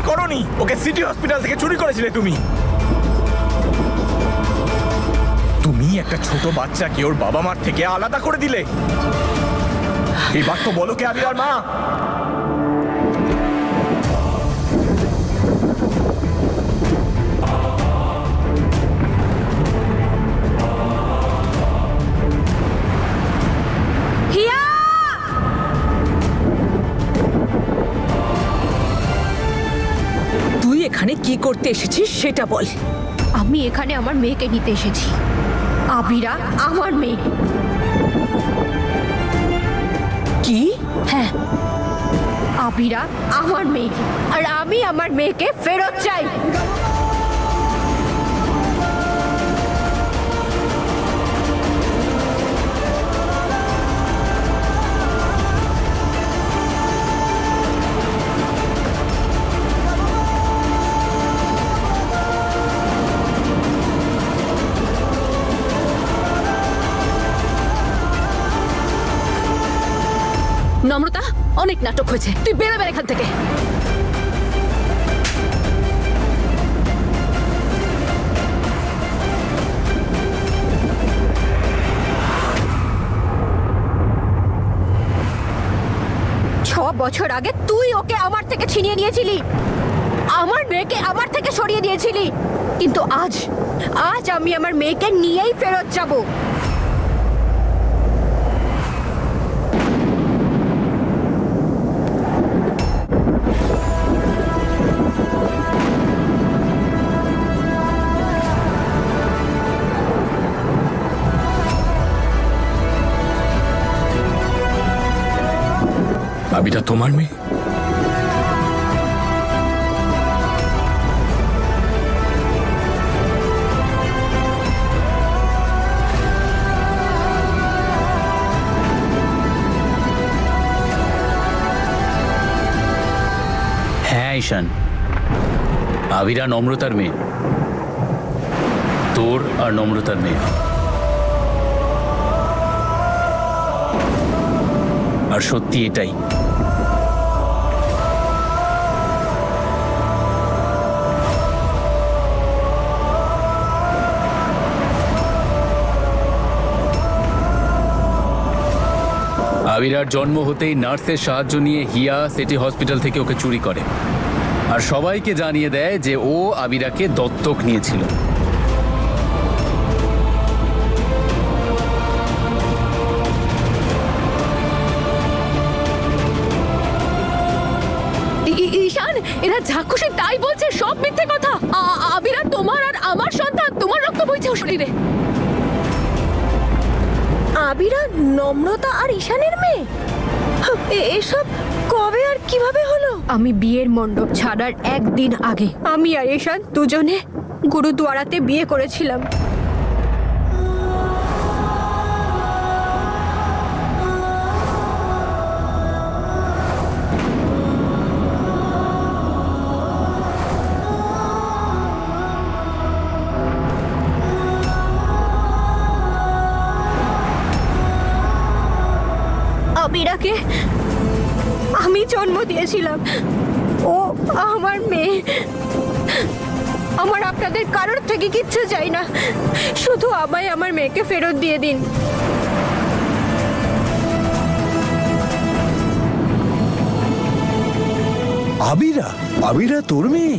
করোনি, ওকে city hospital থেকে চুরি করেছিলে তুমি। তুমি একটা ছোট বাচ্চাকে ওর বাবা মার থেকে আলাদা করে দিলে। এবার তো বলো কে আবিরার মা। তুই এখানে কি করতে এসেছিস সেটা বল। আমি এখানে আমার মেয়েকে নিতে এসেছি। আবিরা আমার মেয়ে। কি? হ্যাঁ, আবিরা আমার মেয়ে, আর আমি আমার মেয়েকে ফেরত চাই। নম্রতা, অনেক নাটক হয়েছে, তুই বেরোবে এখান থেকে। বছর আগে তুই ওকে আমার থেকে ছিনিয়ে নিয়েছিলি, আমার মেয়েকে আমার থেকে সরিয়ে দিয়েছিলি, কিন্তু আজ আমি আমার মেয়েকে নিয়েই ফেরত যাব। আবিরা তোমার মেয়ে? হ্যাঁ ঈশান, আবিরা নম্রতার মেয়ে, তোর আর নম্রতার মেয়ে। আর সত্যি এটাই। আবিরার জন্ম হতেই নার্সের সাহায্য নিয়ে হিয়া সিটি হসপিটাল থেকে ওকে চুরি করে আর সবাইকে জানিয়ে দেয় যে ও আবিরাকে দত্তক নিয়েছিল। ঈশান, এরা যা খুশি তাই বলছে, সব মিথ্যে কথা। আবিরা তোমার আর আমার সন্তান, তোমার রক্ত বইছে ওর শরীরে। আবিরা নম্রতা আর ঈশানের মেয়ে? এসব কবে আর কিভাবে হলো? আমি বিয়ের মণ্ডপ ছাড়ার একদিন আগে আমি আর ঈশান দুজনে গুরুদুয়ারাতে বিয়ে করেছিলাম। আবিরাকে আমি জন্ম দিয়েছিলাম, ও আমার মেয়ে। আমার আপনাদের কারোর থেকে কিচ্ছু চাই না, শুধু আমায় আমার মেয়েকে ফেরত দিয়ে দিন। আবিরা? আবিরা তোর মেয়ে?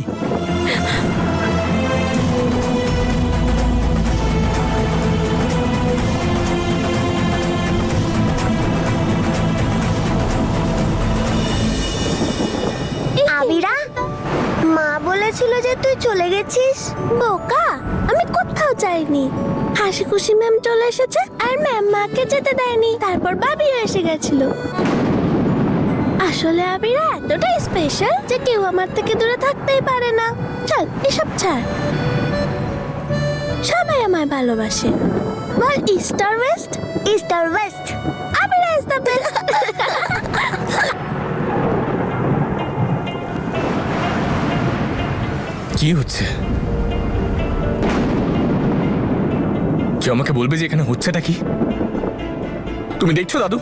আবিরা, মা বলেছিল যে তুই চলে গেছিস। বোকা, আমি কোথাও যাইনি। হাসি খুশি ম্যাম চলে এসেছে আর ম্যাম মাকে যেতে দেয়নি, তারপর বাবিও এসে গেছিল। আসলে আবিরা এতটাই স্পেশাল যে কেউ আমার থেকে দূরে থাকতেই পারে না। চল এসব ছাড়, সবাই আমায় ভালোবাসে। বল ইস্ট আর ওয়েস্ট? ইস্ট আর west. Abira is the best. কি হচ্ছে? কেউ আমাকে বলবে যে এখানে হচ্ছেটা কি? তুমি দেখছো দাদু?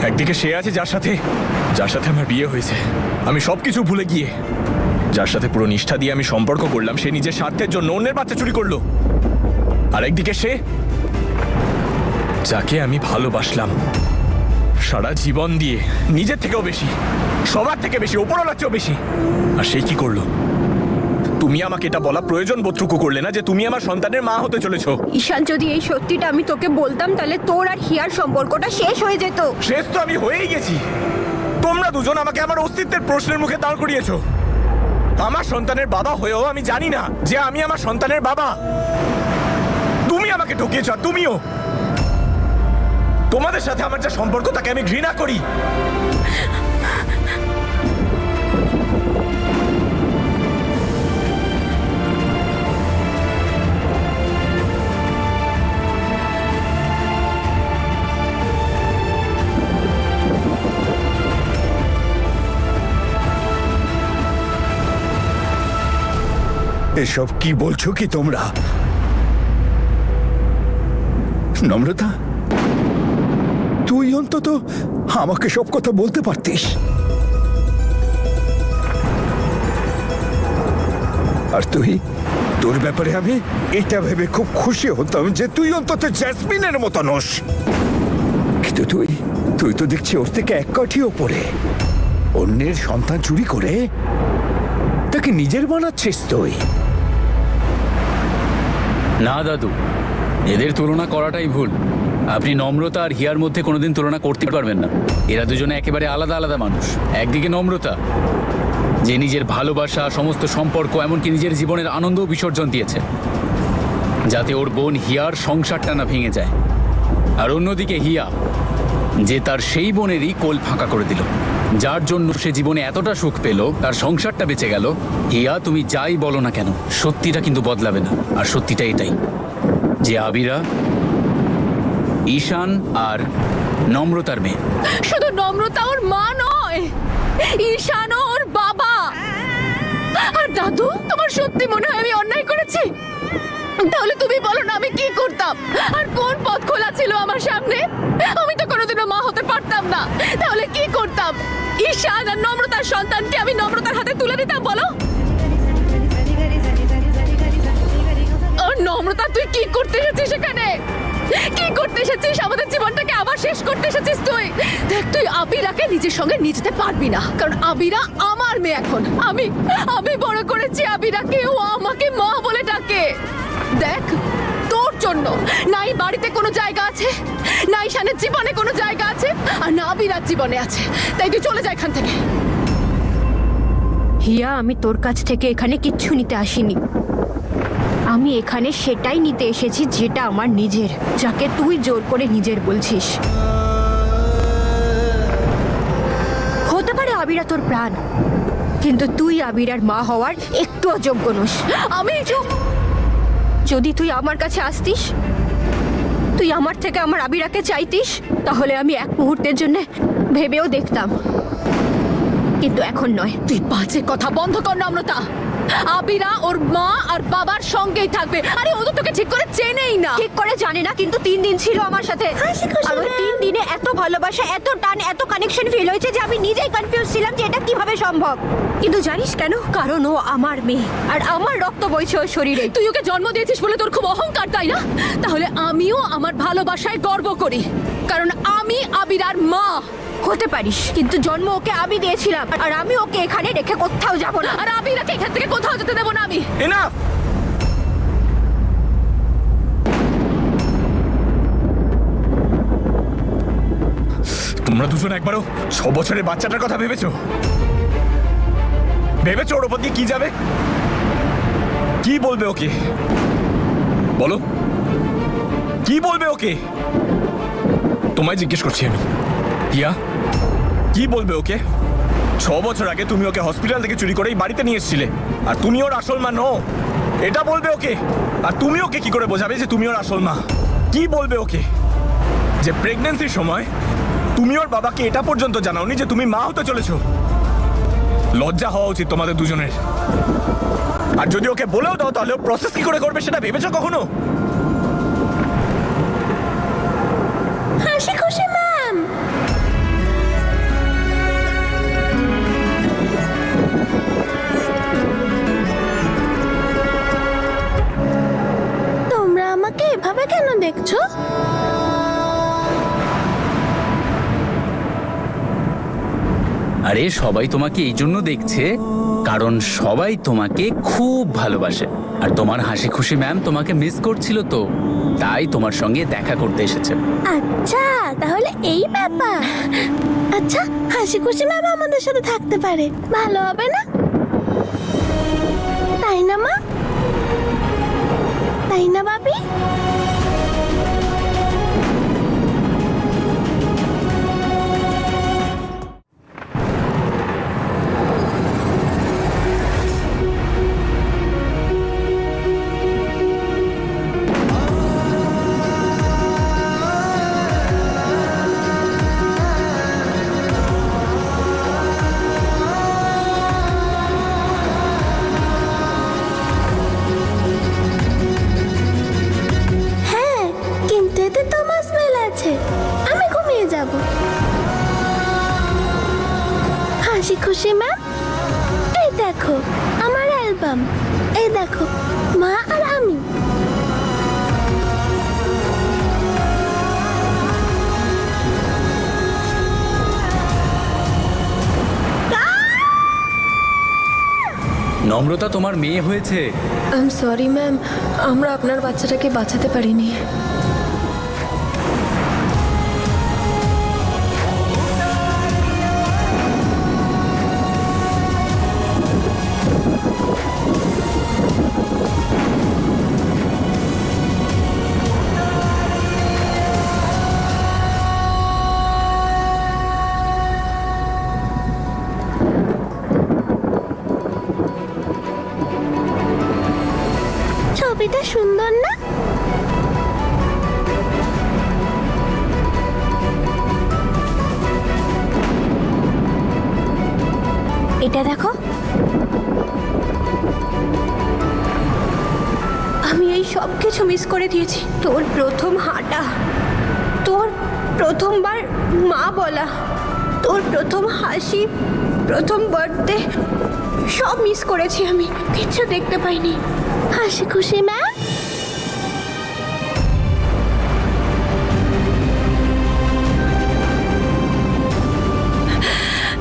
একদিকে সে আছে যার সাথে আমার বিয়ে হয়েছে, আমি সবকিছু ভুলে গিয়ে যার সাথে পুরো নিষ্ঠা দিয়ে আমি সম্পর্ক করলাম, সে নিজের স্বার্থের জন্য অন্যের বাচ্চা চুরি করলো। আর একদিকে সে, যাকে আমি ভালোবাসলাম সারা জীবন দিয়ে, নিজের থেকেও বেশি, সবার থেকে বেশি, ওপরওয়ালার চেয়েও বেশি, আর সে কি করলো? তুমি আমাকে এটা বলা প্রয়োজন বোধটুকু করলে না যে তুমি আমার সন্তানের মা হতে চলেছো। ঈশান, যদি এই সত্যিটা আমি তোকে বলতাম তাহলে তোর আর হিয়ার সম্পর্কটা শেষ হয়ে যেত। শেষ তো আমি হয়েই গেছি। তোমরা দুজন আমাকে আমার অস্তিত্বের প্রশ্নের মুখে দাঁড় করিয়েছো। আমার সন্তানের বাবা হয়েও আমি জানি না যে আমি আমার সন্তানের বাবা। তুমি আমাকে ঠকিয়েছো, আর তুমিও। তোমাদের সাথে আমার যা সম্পর্ক তাকে আমি ঘৃণা করি। এসব কি বলছো কি তোমরা? নম্রতা, তুই অন্তত আমাকে সব কথা বলতে পারতিস। আর তুই, তোর ব্যাপারে আমি এটা ভেবে খুব খুশি হতাম যে তুই অন্তত জ্যাসমিনের মতো নস। কিন্তু তুই তো দেখছি ওর থেকে এক কাঠি ওপরে। অন্যের সন্তান চুরি করে তাকে নিজের বানাচ্ছিস তুই। না দাদু, এদের তুলনা করাটাই ভুল। আপনি নম্রতা আর হিয়ার মধ্যে কোনোদিন তুলনা করতে পারবেন না। এরা দুজনে একেবারে আলাদা আলাদা মানুষ। একদিকে নম্রতা, যে নিজের ভালোবাসা, সমস্ত সম্পর্ক, এমনকি নিজের জীবনের আনন্দও বিসর্জন দিয়েছে যাতে ওর বোন হিয়ার সংসারটা না ভেঙে যায়। আর অন্যদিকে হিয়া, যে তার সেই বোনেরই কোল ফাঁকা করে দিল, যার জন্য সে জীবনে এতটা সুখ পেল, তার সংসারটা বেঁচে গেল। হিয়া, তুমি যাই বলো না কেন, সত্যিটা কিন্তু বদলাবে না। আর সত্যিটা এটাই যে আবিরা ঈশান আর নম্রতার মেয়ে। শুধু নম্রতা ওর মা নয়, ঈশান ওর বাবা। আর দাদু, তোমার সত্যি মনে হয় আমি অন্যায় করেছি? তাহলে তুমি বলো না আমি কি করতাম, আর কোন পথ খোলা ছিল আমার সামনে? আমি তো কোনোদিনও মা হতে পারতাম না। তাহলে কি করতাম? ঈশান আর নম্রতার সন্তানকে আমি নম্রতার হাতে তুলে দিতাম, বলো? আর নম্রতা, তুই কি করতে এসেছিস এখানে? কি করতে এসেছিস? আমাদের জীবনটাকে আবার শেষ করতে এসেছিস তুই। দেখ, তুই আবিরাকে নিজের সঙ্গে নিয়ে যেতে পারবি না, কারণ আবিরা আমার মেয়ে এখন। আমি বড় করেছি আবিরাকে, ও আমাকে মা বলে ডাকে। দেখ, তোর জন্য নাই বাড়িতে কোনো জায়গা আছে, না ঈশানের জীবনে কোনো জায়গা আছে, আর না আবিরার জীবনে আছে। তাই তুই চলে যা এখান থেকে। হিয়া, আমি তোর কাছ থেকে এখানে কিচ্ছু নিতে আসিনি। আমি এখানে সেটাই নিতে এসেছি যেটা আমার নিজের, যাকে তুই জোর করে নিজের বলছিস। হতে পারে আবিরা তোর প্রাণ, কিন্তু তুই আবিরার মা হওয়ার একটু অযোগ্য নস। আমি চুপ। যদি তুই আমার কাছে আসতিস, তুই আমার থেকে আমার আবিরাকে চাইতিস, তাহলে আমি এক মুহূর্তের জন্য ভেবেও দেখতাম, কিন্তু এখন নয়। তুই বাজে কথা বন্ধ কর নম্রতা। আবিরা ওর মা আর বাবার সঙ্গেই থাকবে। আরে ও তো তোকে ঠিক করে চেনেই না। ঠিক করে জানি না, কিন্তু 3 দিন ছিল আমার সাথে। আর ওই 3 দিনে এত ভালোবাসা, এত টান, এত কানেকশন ফিল হয়েছে যে আমি নিজেই কনফিউজ ছিলাম যে এটা কিভাবে সম্ভব। কিন্তু জানিস কেন? কারণ ও আমার মেয়ে, আর আমার রক্ত বইছে ওর শরীরে। তুই ওকে জন্ম দিয়েছিস বলে তোর খুব অহংকার, তাই না? তাহলে আমিও আমার ভালোবাসায় গর্ব করি, কারণ আমি আবিরার মা। হতে পারিস, কিন্তু জন্ম ওকে আমি দিয়েছিলাম, আর আমি ওকে এখানে রেখে কোথাও যাব না। আর আবিরাকে এখান থেকে কোথাও যেতে দেবো না আমি। এনাফ! তোমরা দুজন একবারও 6 বছরের বাচ্চাটার কথা ভেবেছো? ভেবেছো ওর ওপর দিয়ে কি যাবে? কি বলবে ওকে? বলো, কি বলবে ওকে? তোমায় জিজ্ঞেস করছি আমি। হিয়া, কি বলবে ওকে? 6 বছর আগে তুমি ওকে হসপিটাল থেকে চুরি করেই বাড়িতে নিয়ে এসেছিলে, আর তুমি ওর আসল মা নও, এটা বলবে ওকে? আর তুমি ওকে কি করে বোঝাবে যে তুমি ওর আসল মা? কি বলবে ওকে যে প্রেগন্যান্সির সময় তুমি ওর বাবাকে এটা পর্যন্ত জানাওনি যে তুমি মা হতে চলেছো? লজ্জা হওয়া উচিত তোমাদের দুজনের। আর যদি ওকে বলেও দাও, তাহলে প্রসেস কি করে করবে সেটা ভেবেছো কখনো? হাসি খুশি ম্যাম। এভাবে কেন দেখছো? আরে সবাই তোমাকে এই জন্য দেখছে কারণ সবাই তোমাকে খুব ভালোবাসে আর তোমার হাসি খুশি ম্যাম তোমাকে মিস করছিল, তো তাই তোমার সঙ্গে দেখা করতে এসেছে। আচ্ছা, তাহলে এই ব্যাপার। আচ্ছা, হাসি খুশি ম্যাম আমাদের সাথে থাকতে পারে, ভালো হবে না? তাই না মা? তাই না বাবি? হ্যাঁ, কিন্তু এতে তোমার স্মেল আছে। আমি ঘুমিয়ে যাব। হাসি খুশি ম্যাম, এই দেখো আমার অ্যালবাম। এই দেখো, মা আর আমি। নম্রতা তোমার মেয়ে হয়েছে। আই এম সরি ম্যাম, আমরা আপনার বাচ্চাটাকে বাঁচাতে পারিনি। ছবিটা সুন্দর না? এটা দেখো। আমি এই সব কিছু মিস করে দিয়েছি। তোর প্রথম হাঁটা, তোর প্রথমবার মা বলা, তোর প্রথম হাসি, প্রথম বার্থডে, সব মিস করেছি আমি। কিচ্ছু দেখতে পাইনি। হাসি খুশি ম্যাম,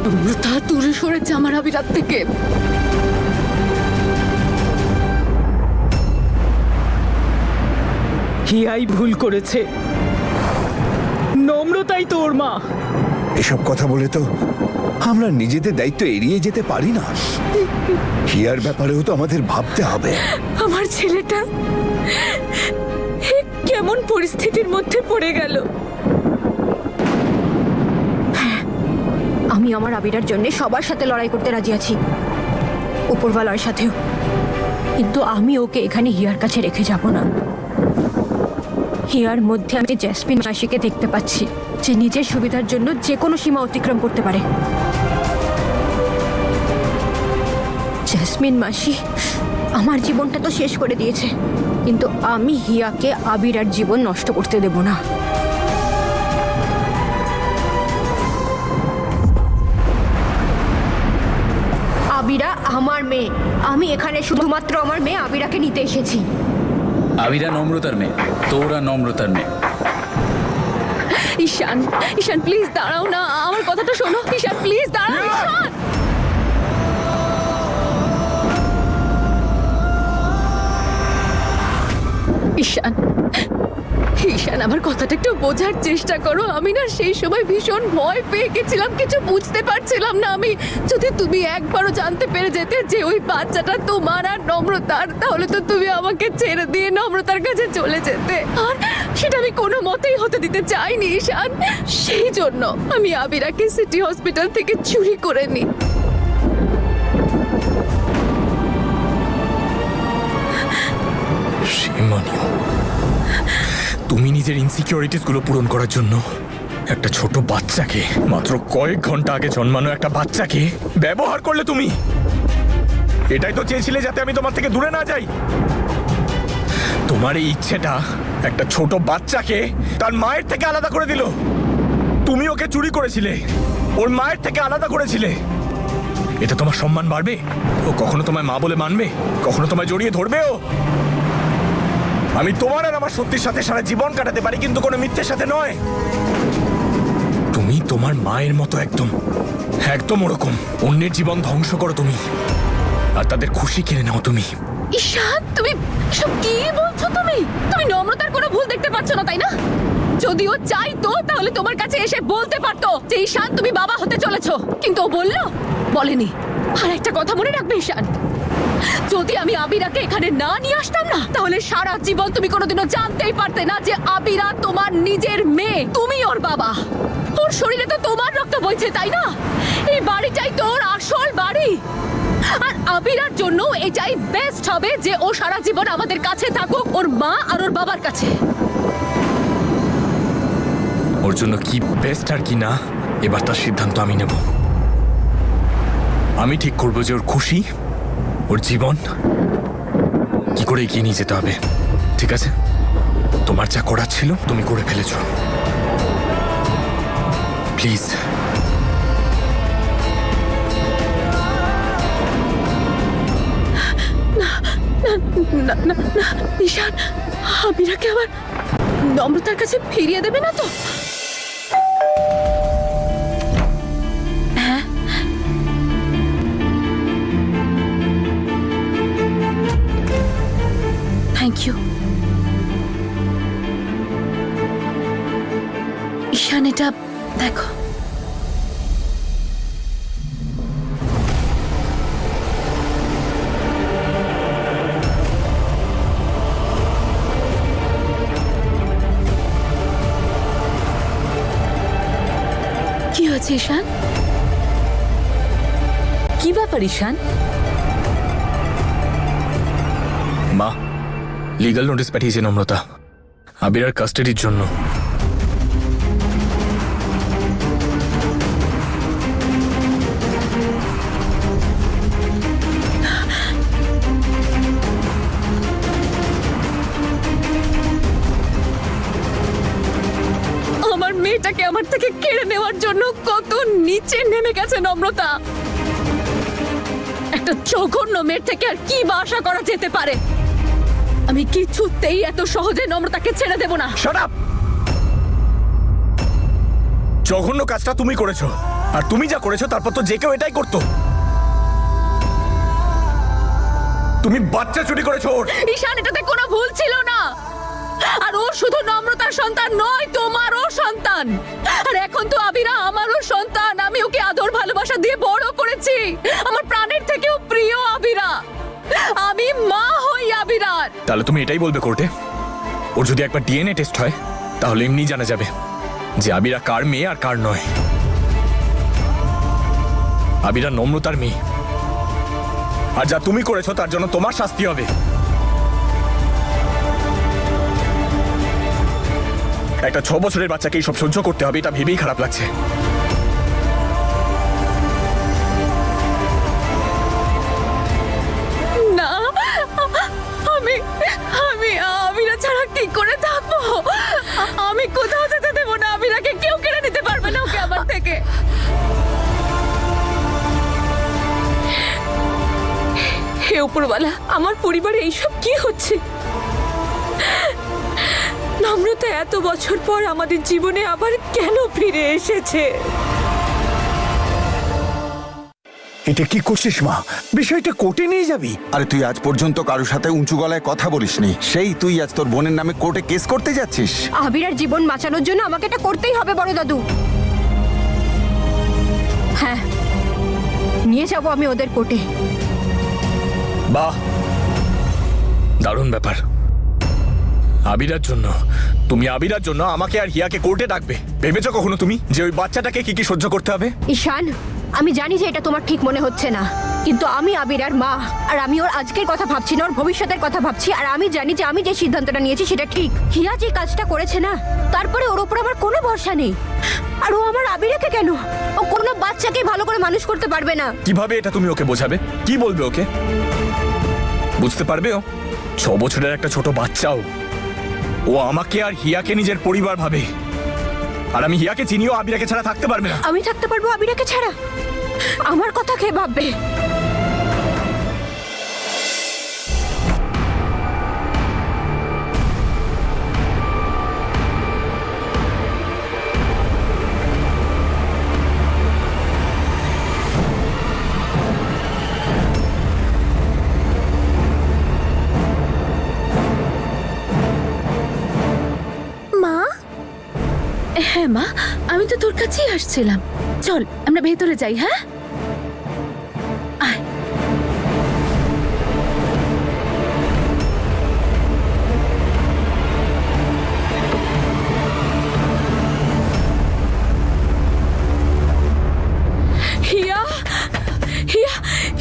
নম্রতা দূরে সরেছে আমার আবিরাত থেকে। হিয়াই ভুল করেছে, নম্রতাই তোর মা। এসব কথা বলে তো আমরা নিজেদের দায়িত্ব এড়িয়ে যেতে পারি না। হিয়ার ব্যাপারেও তো আমাদের ভাবতে হবে। আমার ছেলেটা কেমন পরিস্থিতির মধ্যে পড়ে গেল। হ্যাঁ, আমি আমার আবিরার জন্য সবার সাথে লড়াই করতে রাজি আছি, উপরওয়ালার সাথেও। কিন্তু আমি ওকে এখানে হিয়ার কাছে রেখে যাব না। হিয়ার মধ্যে আমি জ্যাসমিন মাসিকে দেখতে পাচ্ছি, যে নিজের সুবিধার জন্য যে কোনো সীমা অতিক্রম করতে পারে। জেসমিন মাসি আমার জীবনটা তো শেষ করে দিয়েছে, কিন্তু আমি হিয়াকে আবিরার জীবন নষ্ট করতে দেব না। আবিরা আমার মেয়ে, আমি এখানে শুধুমাত্র আমার মেয়ে আবিরাকে নিতে এসেছি। আবিরা নম্রতার মেয়ে, তোরা নম্রতার মেয়ে। ঈশান, ঈশান প্লিজ দাঁড়াও না, আমার কথাটা শোনো। ঈশান প্লিজ দাঁড়াও। ঈশান, ঈশান, ঈশান আমার কথাটা একটু বোঝার চেষ্টা করো। আমি না সেই সময় ভীষণ ভয় পেয়ে গেছিলাম, কিছু বুঝতে পারছিলাম না আমি। যদি তুমি একবারও জানতে পেরে যেতে যে ওই বাচ্চাটা তোমার আর নম্রতার, তাহলে তো তুমি আমাকে ছেড়ে দিয়ে নম্রতার কাছে চলে যেতে, আর সেটা আমি কোনো মতেই হতে দিতে চাইনি ঈশান। সেই জন্য আমি আবিরাকে সিটি হসপিটাল থেকে চুরি করে নিই। তুমি নিজের ইনসিকিউরিটিস গুলো পূরণ করার জন্য একটা ছোট বাচ্চাকে, মাত্র কয়েক ঘন্টা আগে জন্মানো একটা বাচ্চাকে ব্যবহার করলে তুমি। এটাই তো চেয়েছিলে যাতে আমি তোমার থেকে দূরে না যাই। তোমার এই ইচ্ছেটা একটা ছোট বাচ্চাকে তার মায়ের থেকে আলাদা করে দিল। তুমি ওকে চুরি করেছিলে, ওর মায়ের থেকে আলাদা করেছিলে। এটা তোমার সম্মান বাড়বে? ও কখনো তোমায় মা বলে মানবে? কখনো তোমায় জড়িয়ে ধরবে? ও আমি তোমার আর আমার সত্যির সাথে সারা জীবন কাটাতে পারি, কিন্তু কোনো মিথ্যের সাথে নয়। তুমি তোমার মায়ের মতো একদম একদম ওরকম অন্যের জীবন ধ্বংস করো তুমি, আর তাদের খুশি কিনে নাও তুমি। ঈশান, তুমি সব কি বলছো? তুমি তুমি নম্রতার কোনো ভুল দেখতে পাচ্ছ না, তাই না? যদিও চাইতো তাহলে তোমার কাছে এসে বলতে পারতো যে ঈশান তুমি বাবা হতে চলেছো, কিন্তু ও বললো? বলেনি। আর একটা কথা মনে রাখবে ঈশান, যদি আমি আবিরাকে এখানে না নিয়ে আসতাম না, তাহলে সারা জীবন তুমি কোনোদিনও জানতেই পারতে না যে আবিরা তোমার নিজের মেয়ে, তুমি ওর বাবা। ওর শরীরে তো তোমার রক্ত বইছে, তাই না? এই বাড়িটাই তোর আসল বাড়ি। আর আবিরার জন্য এটাই বেস্ট হবে যে ও সারা জীবন আমাদের কাছে থাকুক, ওর মা আর ওর বাবার কাছে। ওর জন্য কি বেস্ট আর কি না, এবার তার সিদ্ধান্ত আমি নেব। আমি ঠিক করবো যে ওর খুশি, ওর জীবন কি করে এগিয়ে নিয়ে যেতে হবে। ঠিক আছে, তোমার যা করার ছিল তুমি করে ফেলেছো। প্লিজ না না না ঈশান, আবিরাকে আবার নম্রতার কাছে ফিরিয়ে দেবে না তো? হ্যাঁ, থ্যাংক ইউ ঈশান। এটা দেখো, কি হয়েছে ঈশান? কি ব্যাপার ঈশান? মা, লিগ্যাল নোটিশ পাঠিয়েছে নম্রতা আবিরার কাস্টাডির জন্য। আমার মেয়েটাকে আমার থেকে কেড়ে নেওয়ার জন্য কত নিচে নেমে গেছে নম্রতা। একটা জঘন্য মেয়ের থেকে আর কি বা আশা করা যেতে পারে? আমি কিছুতেই এত সহজে নম্রতাকে ছেড়ে দেব না। Shut up! জঘন্য কাজটা তুমি করেছো, আর তুমি যা করেছো তারপর তো যে কেউ এটাই করতো। তুমি বাচ্চা চুরি করেছো ওর। ঈশান, এটাতে কোনো ভুল ছিল না। আর ও শুধু নম্রতার সন্তান নয়, তোমারও সন্তান। আর এখন তো আবিরা আমারও সন্তান। আমি ওকে আদর ভালোবাসা দিয়ে বড় করেছি। আমার প্রাণের থেকেও প্রিয় আবিরা। আমি মা হই আবিরার। তাহলে তুমি এটাই বলবে কোর্টে, ওর যদি একবার ডিএনএ টেস্ট হয় তাহলে এমনি জানা যাবে যে আবিরা কার মেয়ে আর কার নয়। আবিরা নম্রতার মেয়ে, আর যা তুমি করেছো তার জন্য তোমার শাস্তি হবে। একটা 6 বছরের বাচ্চাকে এইসব সহ্য করতে হবে, এটা ভেবেই খারাপ লাগছে। না, আমি আমি আবিরা ছাড়া কি করে থাকবো? আমি কোথাও যেতে দেবো না। আবিরাকে কেউ কেড়ে নিতে পারবে না ওকে আমার থেকে। হে উপরওয়ালা, আমার পরিবারে এইসব কি হচ্ছে? নম্রতা এত বছর পর আমাদের জীবনে আবার কেন ফিরে এসেছে? এটা কি করছিস মা? বিষয়টা কোর্টে নিয়ে যাবি? আরে তুই আজ পর্যন্ত কারোর সাথে উঁচু গলায় কথা বলিসনি, সেই তুই আজ তোর বোনের নামে কোর্টে কেস করতে যাচ্ছিস? আবিরার জীবন বাঁচানোর জন্য আমাকে এটা করতেই হবে বড় দাদু। হ্যাঁ, নিয়ে যাব আমি ওদের কোর্টে। বাহ, দারুণ ব্যাপার। আবিরার জন্য, তুমি আবিরার জন্য আমাকে আর হিয়াকে কোর্টে ডাকবে? ভেবেছো কখনো তুমি যে ওই বাচ্চাটাকে কি কি সহ্য করতে হবে? ঈশান, আমি জানি যে এটা তোমার ঠিক মনে হচ্ছে না, কিন্তু আমি আবিরার মা, আর আমি ওর আজকের কথা ভাবছি না, ওর ভবিষ্যতের কথা ভাবছি। আর আমি জানি যে আমি যে সিদ্ধান্তটা নিয়েছি সেটা ঠিক। হিয়া যে কাজটা করেছে না, তারপরে ওর উপর আমার কোনো ভরসা নেই। আর ও আমার আবিরাকে কেন, ও কোনো বাচ্চাকে ভালো করে মানুষ করতে পারবে না। কিভাবে এটা তুমি ওকে বোঝাবে? কি বলবে ওকে? বুঝতে পারবে ও? 6 বছরের একটা ছোট বাচ্চাও। ও আমাকে আর হিয়াকে নিজের পরিবার ভাবে, আর আমি হিয়াকে চিনিও আবিরাকে ছাড়া থাকতে পারবে না। আমি থাকতে পারবো আবিরাকে ছাড়া? আমার কথা কে ভাববে? হ্যাঁ মা, আমি তো তোর কাছেই আসছিলাম। চল আমরা ভেতরে যাই। হ্যাঁ আয়। হিয়া হিয়া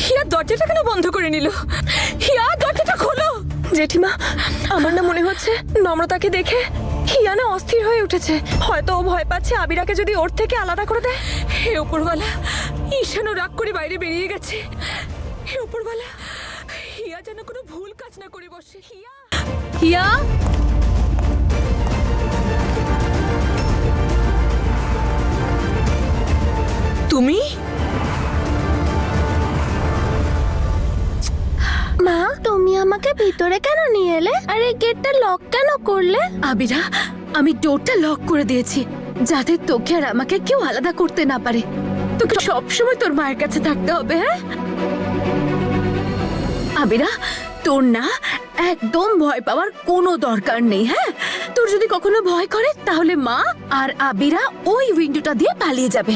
হিয়া দরজাটা কেন বন্ধ করে নিল? হিয়া দরজাটা খোলো। জেঠিমা, আমার না মনে হচ্ছে নম্রতাকে দেখে হিয়া না অস্থির হয়ে উঠেছে। হয়তো ও ভয় পাচ্ছে আবিরাকে যদি ওর থেকে আলাদা করে দেয়। হে উপরওয়ালা, ঈশানও রাগ করে বাইরে বেরিয়ে গেছে। হে উপরওয়ালা, হিয়া যেন কোনো ভুল কাজ না করে বসে। হিয়া হিয়া, তুমি? মা, তুমি আমাকে ভিতরে কেন নিয়ে এলে? আর এই গেটটা লক কেন করলে? আবিরা, আমি ডোরটা লক করে দিয়েছি যাতে তোকে আর আমাকে কেউ আলাদা করতে না পারে। তোকে সবসময় তোর মায়ের কাছে থাকতে হবে। হ্যাঁ আবিরা, তোর না একদম ভয় পাওয়ার কোনো দরকার নেই। হ্যাঁ, তোর যদি কখনো ভয় করে তাহলে মা আর আবিরা ওই উইন্ডোটা দিয়ে পালিয়ে যাবে,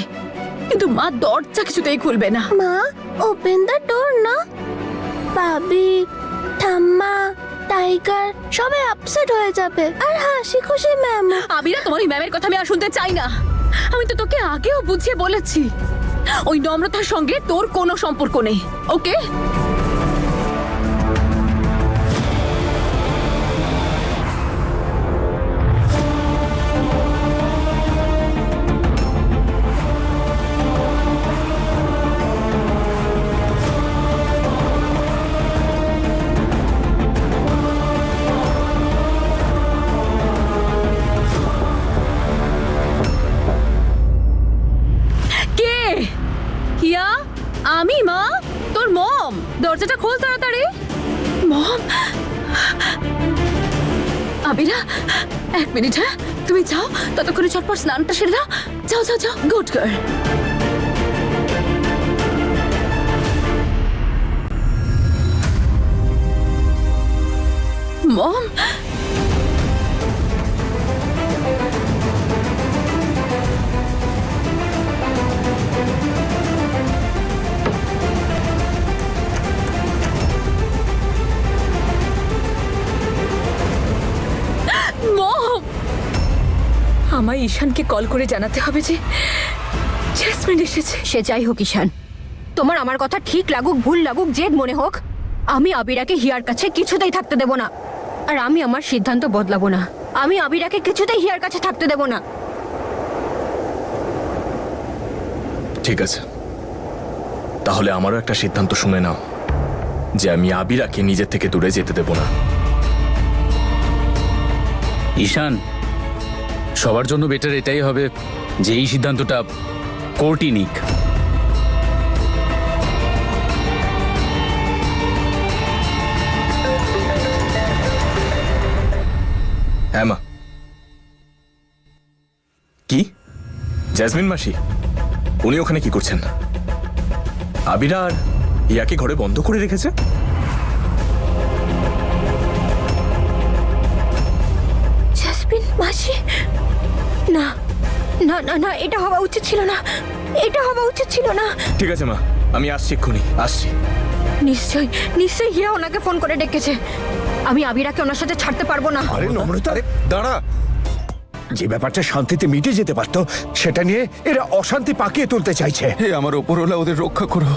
কিন্তু মা দরজা কিছুতেই খুলবে না। মা, ওপেন দ্য ডোর না। ভাবি, ঠাম্মা, টাইগার সবাই আপসেট হয়ে যাবে। আর হাসি খুশি ম্যাম। আবিরা, তোমার ওই ম্যামের কথা আমি আর শুনতে চাই না। আমি তো তোকে আগেও বুঝিয়ে বলেছি ওই নম্রতার সঙ্গে তোর কোনো সম্পর্ক নেই। ওকে? হিয়া, আমি মা, তোর মম। দরজাটা খোল তাড়াতাড়ি। মম, আবিরা এক মিনিট। হ্যাঁ তুমি যাও, ততক্ষণে চটপট স্নানটা সেরে দাও। যাও যাও যাও, গুড গার্ল। মম, আমায় ঈশানকে কল করে জানাতে হবে যে জেসমিন এসেছে। সে যাই হোক ঈশান, তোমার আমার কথা ঠিক লাগুক ভুল লাগুক জেদ মনে হোক, আমি আবিরাকে হিয়ার কাছে কিছুতেই থাকতে দেব না। আর আমি আমার সিদ্ধান্ত বদলাবো না। আমি আবিরাকে কিছুতেই হিয়ার কাছে থাকতে দেব না। ঠিক আছে, তাহলে আমারও একটা সিদ্ধান্ত শুনে নাও যে আমি আবিরাকে নিজের থেকে দূরে যেতে দেব না। ঈশান, সবার জন্য বেটার এটাই হবে যে এই সিদ্ধান্তটা কোর্টই নিক। হ্যাঁ মা। কি জেসমিন মাসি, উনি ওখানে কি করছেন? আবিরা আর ইয়াকে ঘরে বন্ধ করে রেখেছে? জেসমিন মাসি, না না না না, এটা হওয়া উচিত ছিল না। এটা হওয়া উচিত ছিল না। ঠিক আছে মা, আমি আসছি, এক্ষুনি আসছি। নিশ্চয়ই নিশ্চয়ই হিয়া ওনাকে ফোন করে ডেকেছে। আমি আবিরাকে ওনার সাথে ছাড়তে পারবো না। আরে নম্রতা, দাঁড়া। যে ব্যাপারটা শান্তিতে মিটে যেতে পারতো সেটা নিয়ে এরা অশান্তি পাকিয়ে তুলতে চাইছে। হে আমার ওপরওয়ালা, ওদের রক্ষা করো,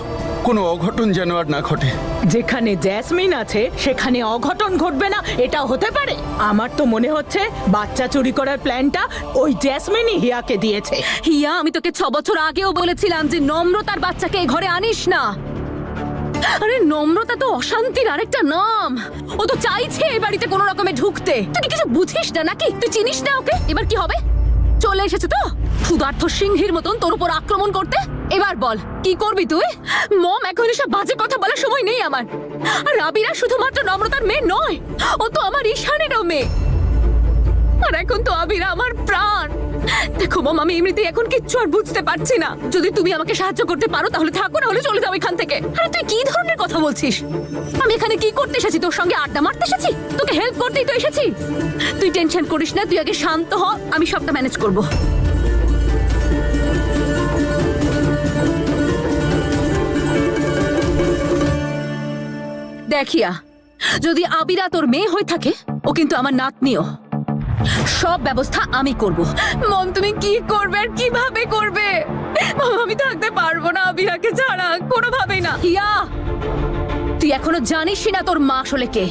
কোনো অঘটন যেন আর না ঘটে। যেখানে জেসমিন আছে সেখানে অঘটন ঘটবে না, এটা হতে পারে? আমার তো মনে হচ্ছে বাচ্চা চুরি করার প্ল্যানটা ওই জেসমিনই হিয়াকে দিয়েছে। হিয়া, আমি তোকে 6 বছর আগেও বলেছিলাম যে নম্রতার বাচ্চাকে এই ঘরে আনিস না। আরে নম্রতা তো অশান্তির আরেকটা নাম। ও তো চাইছে এই বাড়িতে কোনো রকমে ঢুকতে। তুই কিছু বুঝিস না নাকি? তুই চিনিস না ওকে? এবার কি হবে? চলে এসেছে তো ক্ষুধার্ত সিংহীর মতন তোর উপর আক্রমণ করতে। এবার বল কি করবি তুই? মম, এখন এসব বাজে কথা বলার সময় নেই আমার। আর আবিরা শুধুমাত্র নম্রতার মেয়ে নয়, ও তো আমার ঈশানেরও মেয়ে। আর এখন তো আবিরা আমার প্রাণ। দেখো মম, আমি এমনিতেই এখন কিচ্ছু আর বুঝতে পারছি না। যদি তুমি আমাকে সাহায্য করতে পারো তাহলে থাকো, না হলে চলে যাও এখান থেকে। আরে তুই কি ধরনের কথা বলছিস? আমি এখানে কি করতে এসেছি? তোর সঙ্গে আড্ডা মারতে এসেছি? তোকে হেল্প করতেই তো এসেছি। তুই টেনশন করিস না, তুই আগে শান্ত হ, আমি সবটা ম্যানেজ করব। দেখিয়া, যদি আবিরা তোর মেয়ে হয়ে থাকে, ও কিন্তু আমার নাতনিও। সব ব্যবস্থা আমি করব। মম, তুমি কি করবে আর কিভাবে করবে? মম, আমি থাকতে পারবো না আবিরাকে ছাড়া, কোনোভাবেই না। হিয়া, তুই এখনো জানিস না তোর মা আসলে কে?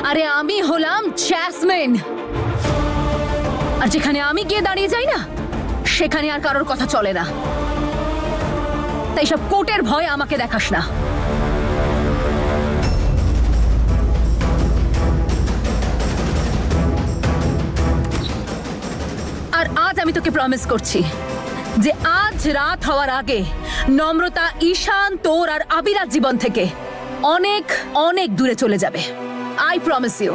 আরে আমি হলাম জ্যাসমিন, আর যেখানে আমি গিয়ে দাঁড়িয়ে যাই না, সেখানে আর কারোর কথা চলে না। তাই সব কোর্টের ভয় আমাকে দেখাস না। আর আজ আমি তোকে প্রমিস করছি যে আজ রাত হওয়ার আগে নম্রতা, ঈশান, তোর আর আবিরার জীবন থেকে অনেক অনেক দূরে চলে যাবে। I promise you.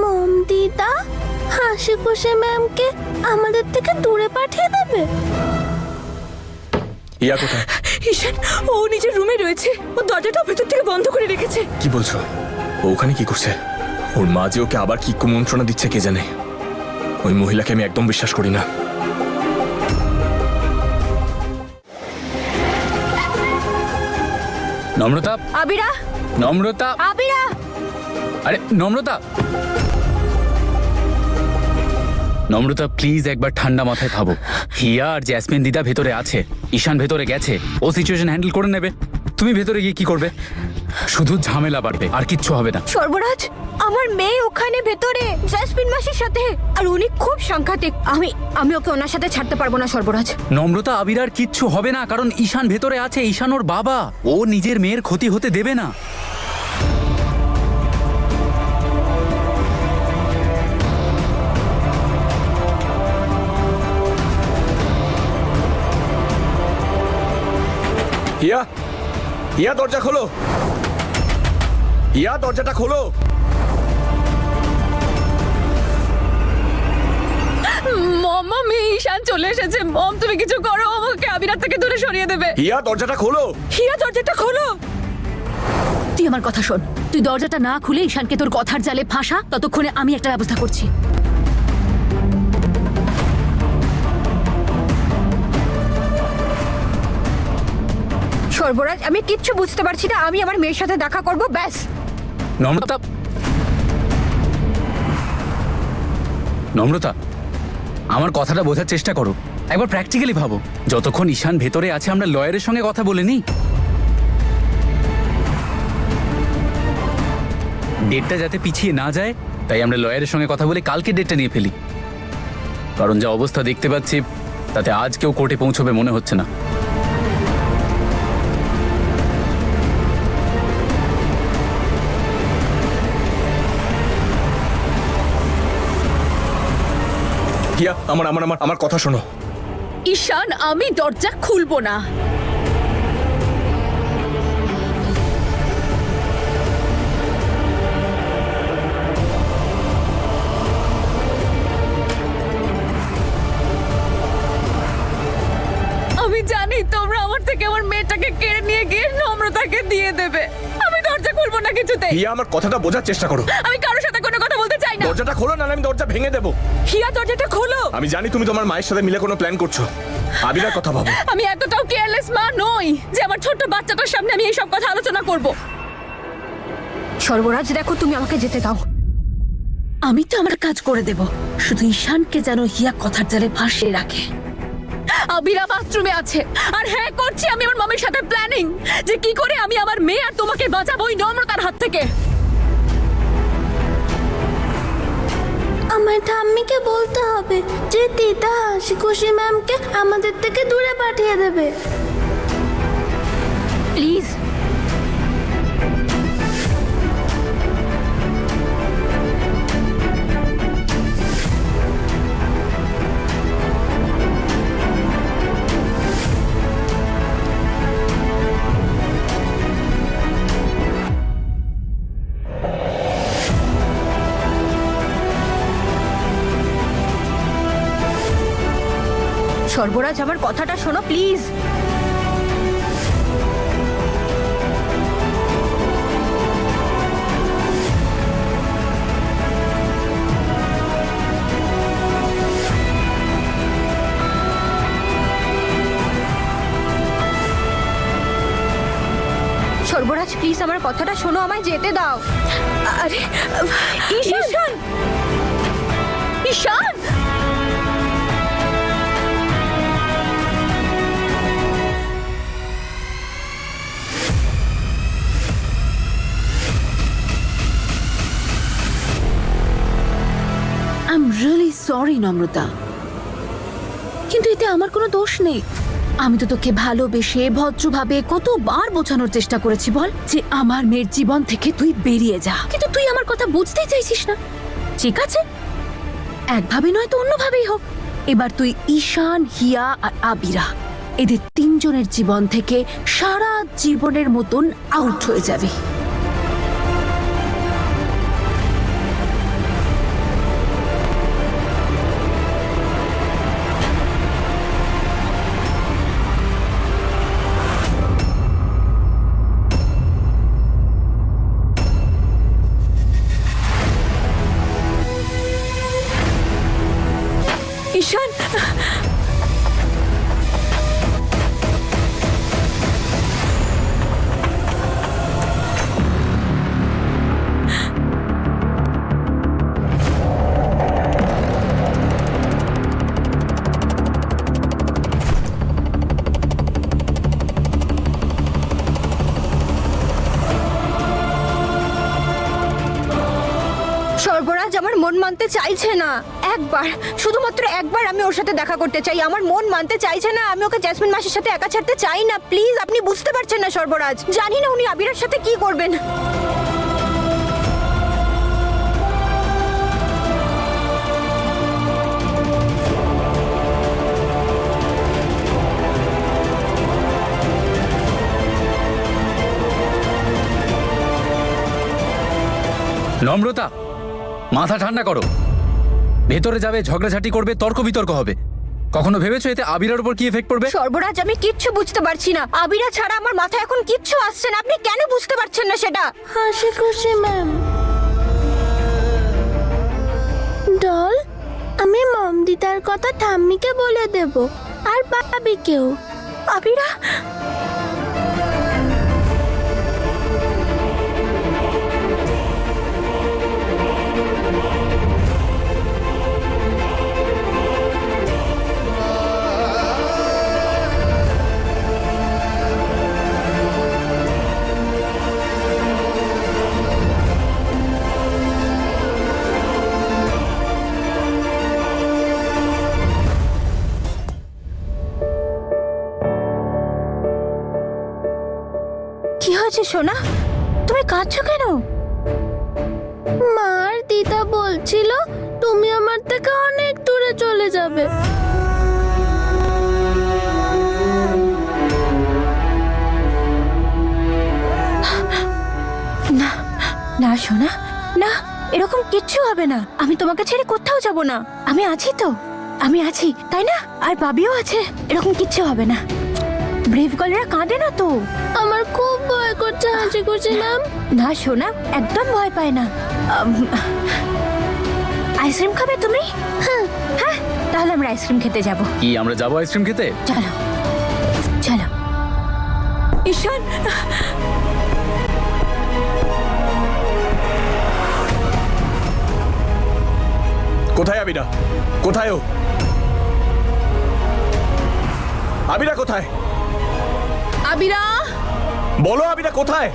মম দিদা হাসি খুশি ম্যামকে আমাদের থেকে দূরে পাঠিয়ে দেবে? হিয়া কোথায়? ঈশান, ও নিজের রুমে রয়েছে। ও দরজাটা ভেতর থেকে বন্ধ করে রেখেছে। কি বলছো? ও ওখানে কি করছে? ওর মা যে ওকে আবার কি কুমন্ত্রণা দিচ্ছে কে জানে। ওই মহিলাকে আমি একদম বিশ্বাস করি না। নম্রতা, আবিরা, নম্রতা, আবিরা! আরে নম্রতা, নম্রতা প্লিজ একবার ঠান্ডা মাথায় ভাবো। হিয়া আর জ্যাসমিন দিদা ভেতরে আছে, ঈশান ভেতরে গেছে, ও সিচুয়েশন হ্যান্ডেল করে নেবে। তুমি ভেতরে গিয়ে কি করবে? শুধু ঝামেলা বাড়বে, আর কিচ্ছু হবে না। সর্বরাজ, আমার মেয়ে ওখানে ভেতরে জ্যাসমিন মাসির সাথে, আর উনি খুব সাংঘাতিক। আমি ওকে ওনার সাথে ছাড়তে পারবো না সর্বরাজ। নম্রতা, আবিরার কিচ্ছু হবে না, কারণ ঈশান ভেতরে আছে। ঈশান ওর বাবা, ও নিজের মেয়ের ক্ষতি হতে দেবে না। হিয়া, হিয়া দরজা খোলো। হিয়া দরজাটা খোলো। মম, আমি ঈশান চলে এসেছে। মম, তুমি কিছু করো, আমাকে আবিরার থেকে দূরে সরিয়ে দেবে। হিয়া দরজাটা খোলো। হিয়া, দরজাটা খোলো। তুই আমার কথা শোন, তুই দরজাটা না খুলে ঈশানকে তোর কথার জালে ফাঁসা, ততক্ষণে আমি একটা ব্যবস্থা করছি। সর্বরাজ, আমি কিচ্ছু বুঝতে পারছি না। আমি আমার মেয়ের সাথে দেখা করব, ব্যাস। নম্রতা, নম্রতা, আমার কথাটা বোঝার চেষ্টা করো। একবার প্র্যাকটিক্যালি ভাবো। যতক্ষণ ঈশান ভেতরে আছে, আমরা লয়ারের সঙ্গে কথা বলে নিই। ডেটটা যাতে পিছিয়ে না যায়, তাই আমরা লয়ারের সঙ্গে কথা বলে কালকে ডেটটা নিয়ে ফেলি। কারণ যা অবস্থা দেখতে পাচ্ছি, তাতে আজ কেউ কোর্টে পৌঁছবে মনে হচ্ছে না। হিয়া, আমার আমার আমার আমার কথা শোনো। ঈশান, আমি দরজা খুলবো না। আমি জানি তোমরা আমার থেকে আমার মেয়েটাকে কেড়ে নিয়ে গিয়ে নম্রতাকে দিয়ে দেবে। আমি দরজা খুলবো না কিছুতে। হিয়া, আমার কথাটা বোঝার চেষ্টা করো। আমি কারোর সাথে কোনো কথা বলতে চাই না। দরজাটা খোলো, নাহলে আমি দরজা ভেঙে দেবো। হিয়া, দরজাটা খোলো। আমি জানি তুমি তোমার মায়ের সাথে মিলে কোনো প্ল্যান করছো। আবিরার কথা ভাবো। আমি এতটাও কেয়ারলেস মা নই যে আমার ছোট্ট বাচ্চাটার সামনে আমি এইসব কথা আলোচনা করব। সর্বরাজ, দেখো, তুমি আমাকে যেতে দাও। আমি তো আমার কাজ করে দেব, শুধু ঈশানকে যেন হিয়া কথার জালে ফাঁসিয়ে রাখে। আবিরা বাথরুমে আছে, আর হ্যাঁ, করছি আমি আমার মামির সাথে প্ল্যানিং যে কি করে আমি আমার মেয়ে আর তোমাকে বাঁচাবো ওই নম্রতার হাত থেকে। আমার ঠাম্মিকে বলতে হবে যে দিদা হাসি খুশি ম্যামকে আমাদের থেকে দূরে পাঠিয়ে দেবে। প্লিজ। সর্বরাজ আমার কথাটা শোনো প্লিজ। সর্বরাজ প্লিজ আমার কথাটা শোনো, আমায় যেতে দাও। আরে ঈশান, ঈশান, আই এম রিয়েলি সরি নম্রতা, কিন্তু এতে আমার কোনো দোষ নেই। আমি তো তোকে ভালোবেসে ভদ্রভাবে কতবার বোঝানোর চেষ্টা করেছি বল যে আমার মেয়ের জীবন থেকে তুই বেরিয়ে যা, কিন্তু তুই আমার কথা বুঝতেই চাইছিস না। ঠিক আছে, একভাবে নয় তো অন্যভাবেই হোক, এবার তুই ঈশান, হিয়া আর আবিরা এদের তিনজনের জীবন থেকে সারা জীবনের মতন আউট হয়ে যাবি। ঈশান, সর্বরাজ আমার মন মানতে চাইছে না। একবার, শুধুমাত্র একবার আমি ওর সাথে দেখা করতে চাই। আমার মন মানতে চাইছে না। আমি ওকে জেসমিন মাসির সাথে একা ছাড়তে চাই না। প্লিজ, আপনি বুঝতে পারছেন না সর্বরাজ। জানি না উনি আবিরার সাথে কি করবেন। নম্রতা, মাথা ঠান্ডা করো। ভেতরে যাবে, ঝগড়াঝাটি করবে, তর্ক বিতর্ক হবে। কখনো ভেবেছো এতে আবিরার উপর কি এফেক্ট পড়বে? সর্বরাজ, আমি কিচ্ছু বুঝতে পারছি না। আবিরা ছাড়া আমার মাথায় এখন কিচ্ছু আসছে না। আপনি কেন বুঝতে পারছেন না সেটা? হাসি খুশি ম্যাম, ডল, আমি মম দিদার কথা ঠাম্মিকে বলে দেব আর বাবিকেও। আবিরা, কি হয়েছে সোনা? তুমি কাঁদছো কেন? মার দিদা বলছিল তুমি আমার থেকে অনেক দূরে চলে যাবে। না না সোনা, না, এরকম কিচ্ছু হবে না। আমি তোমাকে ছেড়ে কোথাও যাব না। আমি আছি তো, আমি আছি, তাই না? আর বাবিও আছে। এরকম কিচ্ছু হবে না। ব্রেভ গার্লরা কাঁদে না তো। আমার খুব ভয় করছে হাসি খুশি ম্যাম। না সোনা, একদম ভয় পায় না। আইসক্রিম খাবে তুমি? হ্যাঁ হ্যাঁ, তাহলে আমরা আইসক্রিম খেতে যাব। কি আমরা যাবো আইসক্রিম খেতে? চলো চলো। ঈশান, কোথায় আবিরা? কোথায় ও? আবিরা কোথায়? আবিরা, বলো আবিরা কোথায়?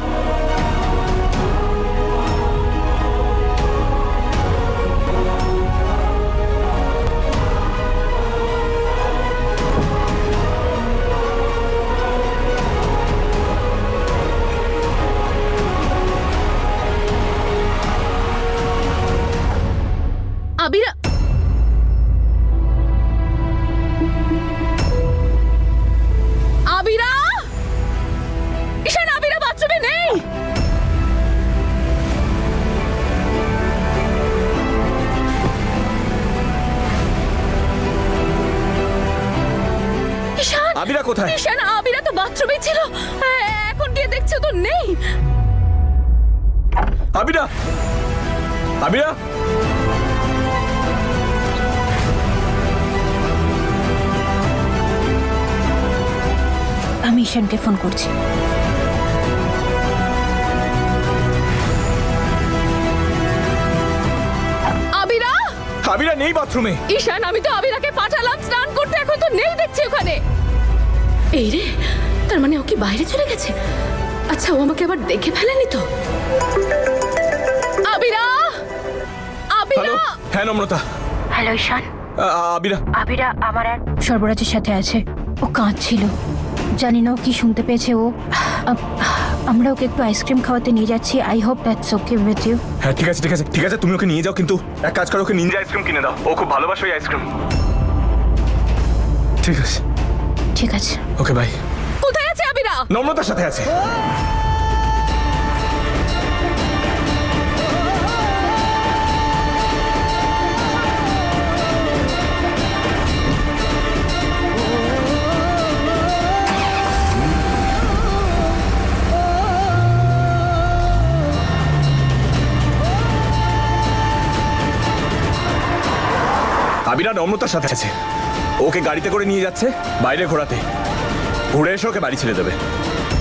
আবিরা, আবিরা, ঈশান, আবিরা বাথরুমে নেই। আবিরা কোথায়? ঈশান, আবিরা তো বাথরুমে ছিল, এখন গিয়ে দেখছে তো নেই। আবিরা, আবিরা, আমি ঈশানকে ফোন করছি। আবিরা, আবিরা নেই বাথরুমে। ঈশান, আমি তো আবিরাকে পাঠালাম স্নান করতে, এখন তো নেই দেখছি ওখানে। এই রে, তার মানে ও কি বাইরে চলে গেছে? আচ্ছা, ও আমাকে আবার দেখে ফেলেনি তো? আবিরা, আবিরা। হ্যালো, হ্যাঁ নম্রতা। হ্যালো ঈশান। আবিরা, আবিরা আমার আর সর্বরাজের সাথে আছে। ও কাঁদছিল, জানি না ও কি শুনতে পেয়েছে। আমরা ওকে একটু আইসক্রিম খাওয়াতে নিয়ে যাচ্ছি। I hope that's okay with you. হ্যাঁ ঠিক আছে ঠিক আছে ঠিক আছে, তুমি ওকে নিয়ে যাও, কিন্তু এক কাজ করো, ওকে নিনজা আইসক্রিম কিনে দাও, ও খুব ভালোবাসে ওই আইসক্রিম। ঠিক আছে ঠিক আছে। Okay bye. কোথায় আছে আবিরা? নম্রতার সাথে আছে। আবিরা নম্রতার সাথে আছে, ওকে গাড়িতে করে নিয়ে যাচ্ছে বাইরে ঘোরাতে, ঘুরে এসে ওকে বাড়ি ছেড়ে দেবে।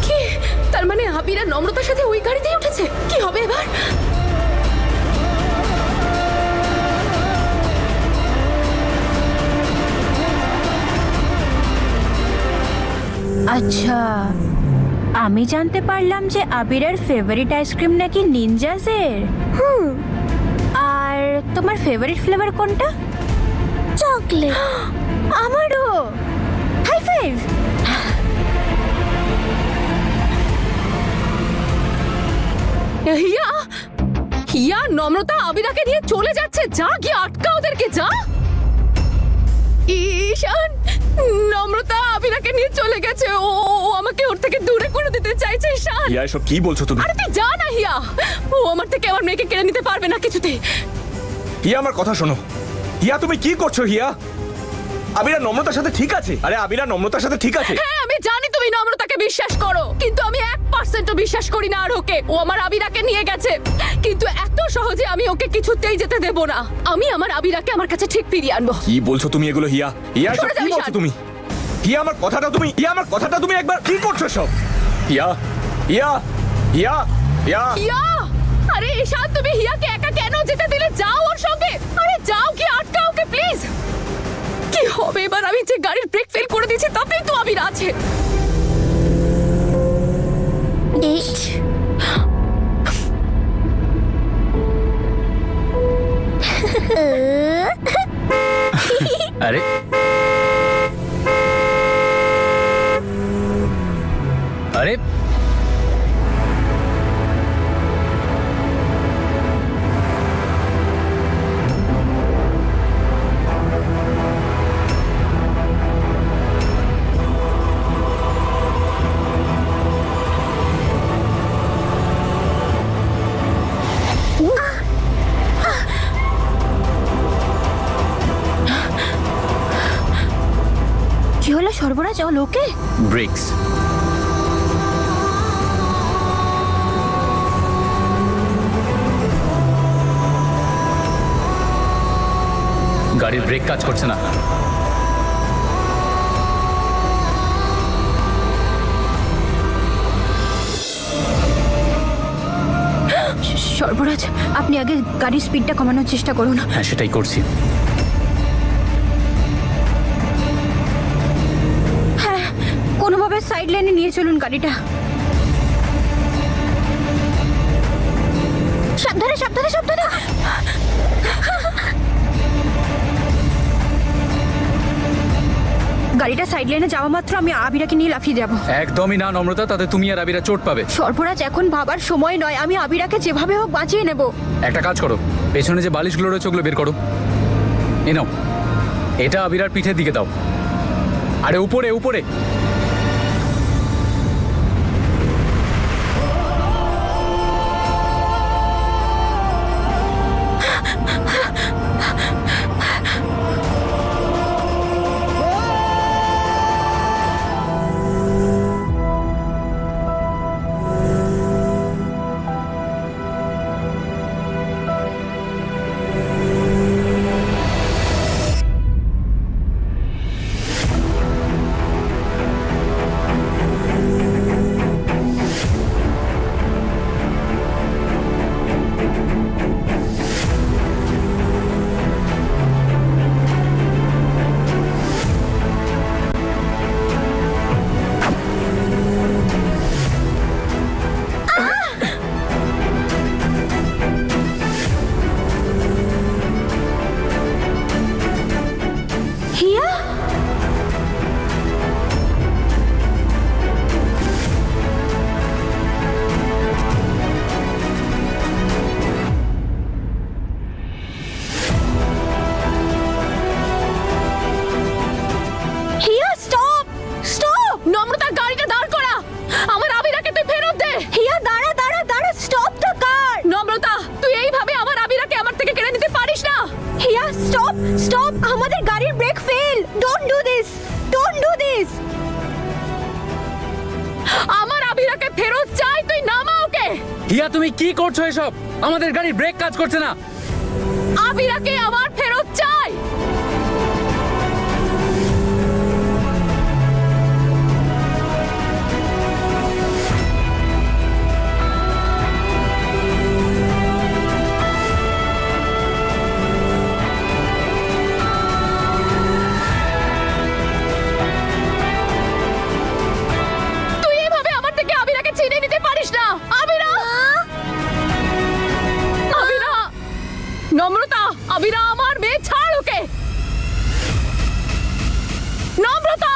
কি? তার মানে আবিরা নম্রতার সাথে ওই গাড়িতেই উঠেছে? কি হবে এবার? আচ্ছা, আমি জানতে পারলাম যে আবিরের ফেভারিট আইসক্রিম নাকি নিনজাজের। আর তোমার ফেভারিট ফ্লেভার কোনটা? চকলেট। আমারও। High five. হিয়া, হিয়া, নম্রতা আবিরাকে নিয়ে চলে যাচ্ছে। যা গিয়ে আটকা ওদেরকে, যা। ঈশান, নম্রতা আবিরাকে নিয়ে চলে গেছে। ও আমাকে ওর থেকে দূরে করে দিতে চাইছে। ঈশান, হিয়া এসব কি বলছো তুমি? আরে তুই যা না হিয়া, ও আমার থেকে আমার মেয়েকে কেড়ে নিতে পারবে না কিছুতেই। হিয়া আমার কথা শোনো। হিয়া তুমি কি করছো? হিয়া, আবিরা নম্রতার সাথে ঠিক আছে। আরে আবিরা নম্রতার সাথে ঠিক আছে। হ্যাঁ, আমি জানি তুমি নম্রতাকে বিশ্বাস করো, কিন্তু আমি 1%ও বিশ্বাস করি না আর ওকে। ও আমার আবিরাকে নিয়ে গেছে, কিন্তু এত সহজে আমি ওকে কিছুতেই যেতে দেব না। আমি আমার আবিরাকে আমার কাছে ঠিক ফিরিয়ে আনবো। কি বলছো তুমি এগুলো? হিয়া, হিয়া এসব সরে যাও, কি বলছো ঈশান। তুমি? হিয়া আমার কথাটা তুমি, হিয়া আমার কথাটা তুমি একবার কি করছো সব? হিয়া, হিয়া, হিয়া, হিয়া। হিয়া, আরে ঈশান, তুমি হিয়াকে একা কেন যেতে দিলে? যাও ওর সঙ্গে। আরে যাও, কি আটকাও ওকে প্লিজ। কি হবে এবার? আমি যে গাড়ির ব্রেক ফেল করে দিয়েছি তাতেই তো আবির আছে। আরে আরে কি হলো সর্বরাজ? ও লোকে ব্রেকস। গাড়ির ব্রেক কাজ করছে না। সর্বরাজ, আপনি আগে গাড়ির স্পিডটা কমানোর চেষ্টা করুন। হ্যাঁ, সেটাই করছি। হ্যাঁ, কোনোভাবে সাইড লাইনে নিয়ে চলুন গাড়িটা। সাবধানে সাবধানে সাবধানে। গাড়িটা সাইড লাইনে যাওয়া মাত্র আমি আবিরাকে নিয়ে লাফিয়ে যাব। একদমই না নম্রতা, তাতে তুমি আর আবিরা চোট পাবে। সর্বরাজ, এখন ভাবার সময় নয়। আমি আবিরাকে যেভাবে হোক বাঁচিয়ে নেব। একটা কাজ করো, পেছনে যে বালিশগুলো রয়েছে ওগুলো বের করো। এ নাও, এটা আবিরার পিঠের দিকে দাও। আরে উপরে উপরে। হিয়া তুমি কি করছো এসব? আমাদের গাড়ির ব্রেক কাজ করছে না। আবিরাকে আমার ফেরত চাই। তুই এভাবে আমার থেকে আবিরাকে ছিনিয়ে নিতে পারিস না। আবিরা, আবিরা, নম্রতা, আবিরা আমার মেয়ে, ছাড় ওকে। নম্রতা,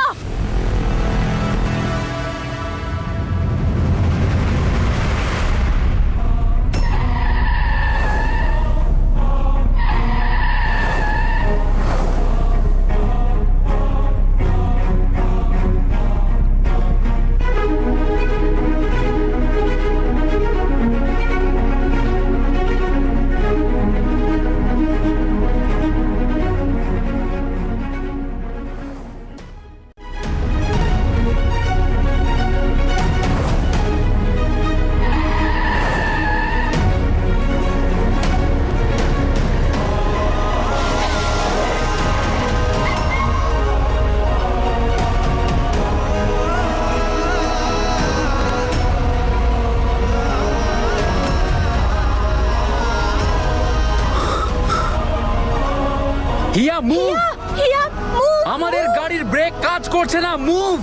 হিয়া মুভ! হিয়া মুভ! আমাদের গাড়ির ব্রেক কাজ করছে না, মুভ!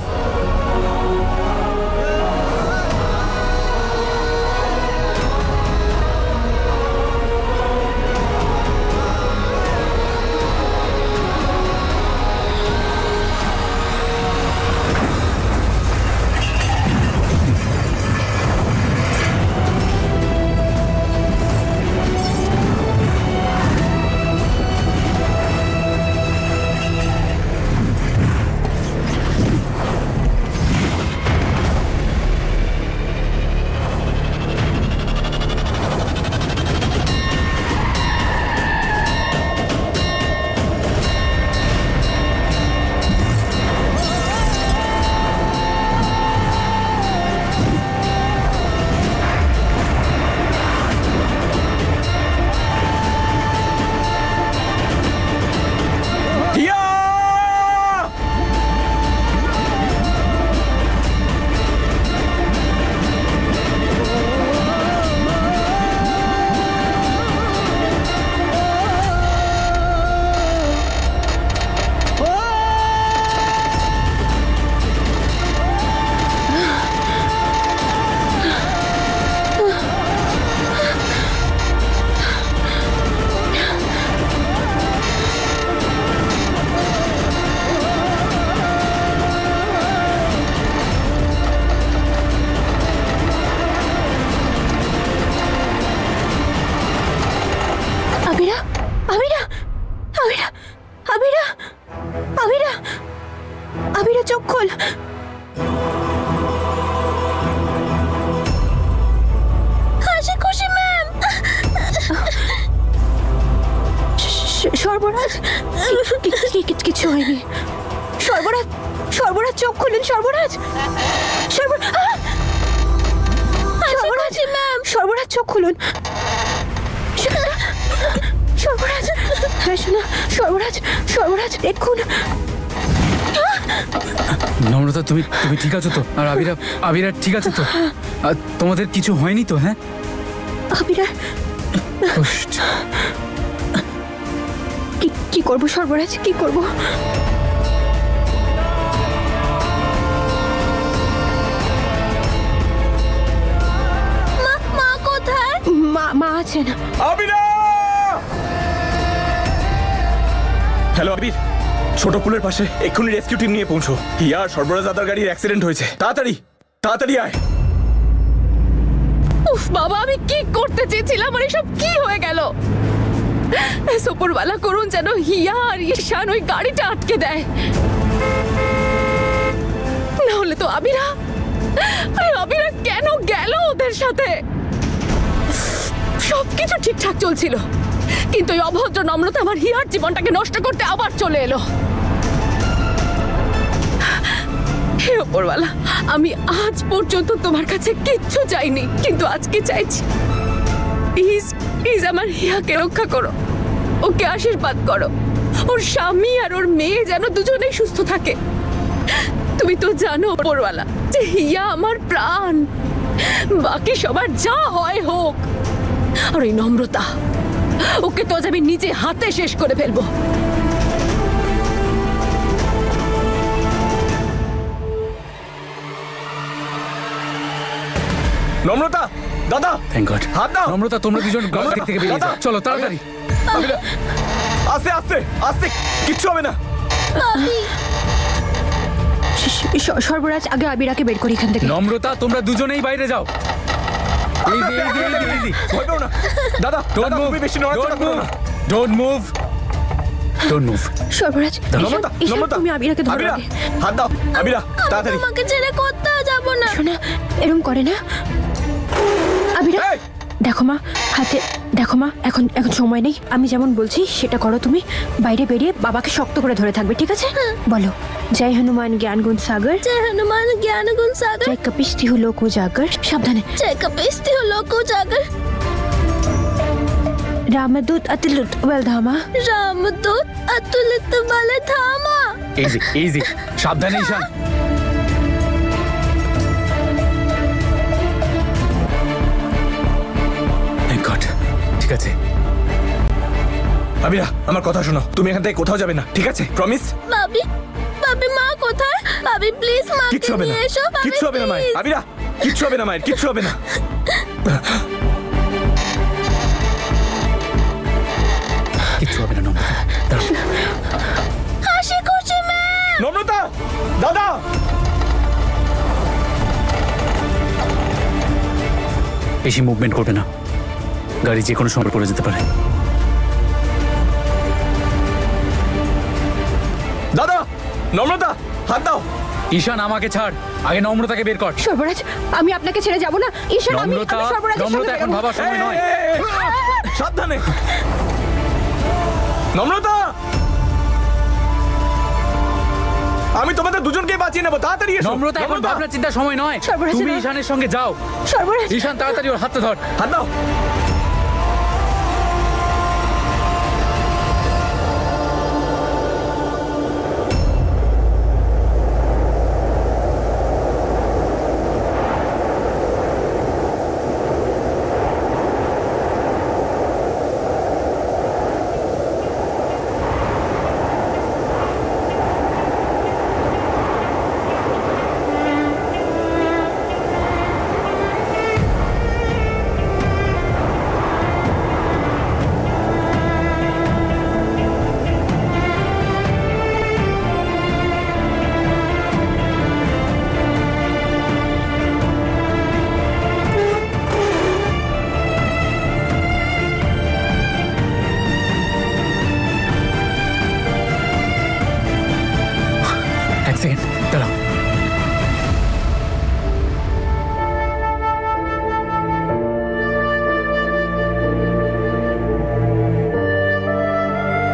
হিয়া! আবিরা, আবিরা, আবিরা, আবিরা, আবিরা, আবিরা, চোখ খোল। হাসি খুশি ম্যাম। সর্বরাজ, কিছু হয়নি। সর্বরাজ, সর্বরাজ, চোখ খুলুন। সর্বরাজ, সর্বরাজ ম্যাম, সর্বরাজ, চোখ খুলুন। সর্বরাজ, হ্যাঁ শোনা, সর্বরাজ, সর্বরাজ, দেখুন। নম্রতা তুমি তুমি ঠিক আছো তো? আর আবিরা, আবিরা ঠিক আছে তো? আর তোমাদের কিছু হয়নি তো? হ্যাঁ, আবিরা, কি করব সর্বরাজ, কি করব? মা কোথায়? মা আছেন। আবিরা! হ্যালো আবির, ছোট পুলের পাশে এক্ষুনি রেস্কিউ টিম নিয়ে পৌঁছো। হিয়া আর সর্বরাজ দাদার গাড়ির অ্যাক্সিডেন্ট হয়েছে। তাড়াতাড়ি তাড়াতাড়ি আয়। উফ বাবা, আমি কি করতে চেয়েছিলাম আর এসব কি হয়ে গেল? সুপারওয়ালা করুন যেন হিয়া আর ঈশান ওই গাড়িটা আটকে দেয়, না হলে তো আবিরা, আবিরা কেন গেল ওদের সাথে? সবকিছু ঠিকঠাক চলছিল, কিন্তু ওই অভদ্র নম্রতা আমার হিয়ার জীবনটাকে নষ্ট করতে আবার চলে এলো। হে ওপরওয়ালা, আমি আজ পর্যন্ত তোমার কাছে কিচ্ছু চাইনি, কিন্তু আজকে চাইছি। প্লিজ প্লিজ আমার হিয়াকে রক্ষা করো, ওকে আশীর্বাদ করো। ওর স্বামী আর ওর মেয়ে যেন দুজনেই সুস্থ থাকে। তুমি তো জানো ওপরওয়ালা যে হিয়া আমার প্রাণ। বাকি সবার যা হয় হোক, আর ওই নম্রতা, ওকে তো আজ আমি নিজে হাতে শেষ করে ফেলবো। নম্রতা, দাদা, থ্যাংক গড। হাত দাও। নম্রতা, তোমরা দুজন ঘর থেকে বেরিয়ে যাও, চলো তাড়াতাড়ি। আবিরা, আস্তে আস্তে আস্তে, কিচ্ছু হবে না। সর্বরাজ, আগে আবিরাকে বের করি এখান থেকে। নম্রতা, তোমরা দুজনেই বাইরে যাও। ইজি ইজি ইজি ইজি, ভয় পেও না। দাদা, ডোন্ট মুভ, তুমি বেশি নড়াচড়া করো না। Don't move, don't move. Sarvaraj, Namrata, Namrata, তুমি আবিরাকে ধরো আবিরা, আগে। হাত দাও। আবিরা, তাড়াতাড়ি। তোমাকে ছেড়ে কোথাও যাব না। শোনা, এরম করে না। আবিরা, এই! দেখো মা, হাতে দেখো মা, এখন এখন সময় নেই। আমি যেমন বলছি সেটা করো তুমি। বাইরে বেরিয়ে বাবাকে শক্ত করে ধরে থাকবে, ঠিক আছে? বলো, জয় হনুমান জ্ঞান গুণ সাগর, জয় হনুমান জ্ঞান গুণ সাগর, জয় কপিষ্টি হলো কুজাগর। সাবধানে। জয় কপিস্তি হলো কুজাগর, রামদূত অতুলুত বলধামা। রামদূত অতুলিত বলে ধামা। ইজি ইজি, সাবধানে ঈশান। থ্যাংক গড, ঠিক আছে। আবিরা, আমার কথা শোনো, তুমি এখান থেকে কোথাও যাবে না, ঠিক আছে? প্রমিস? ভাবি, ভাবি মা কোথায়? ভাবি প্লিজ মাকে কিচ্ছু হবে না, নিয়ে এসো। ভাবি, কিচ্ছু হবে না মায়ের। please। আবিরা, কিচ্ছু হবে না মায়ের, কিচ্ছু হবে না। কিচ্ছু হবে না নম্রতা, দাঁড়াও। হাসি খুশি ম্যাম। নম্রতা, দাদা, বেশি মুভমেন্ট করবে না, গাড়ি যে কোনো সময় পড়ে যেতে পারে। দাদা, নম্রতা, হাত দাও। ঈশান, আমাকে ছাড়, আগে নম্রতাকে বের কর। সর্বরাজ, আমি আপনাকে ছেড়ে যাব না। ঈশান, আমি নম্রতা, সর্বরাজের নম্রতা, সঙ্গে এখন বেরোবো। ভাবার সময় নয়। সাবধানে। নম্রতা, আমি তোমাদের দুজনকে বাঁচিয়ে নেবো, তাড়াতাড়ি এসো। নম্রতা, এখন ভাবনা চিন্তার সময় নয়। সর্বরাজ, তুমি না। ঈশানের সঙ্গে যাও। সর্বরাজ, ঈশান, তাড়াতাড়ি ওর হাতটা ধর। হাত দাও। এক সেকেন্ড দাঁড়াও।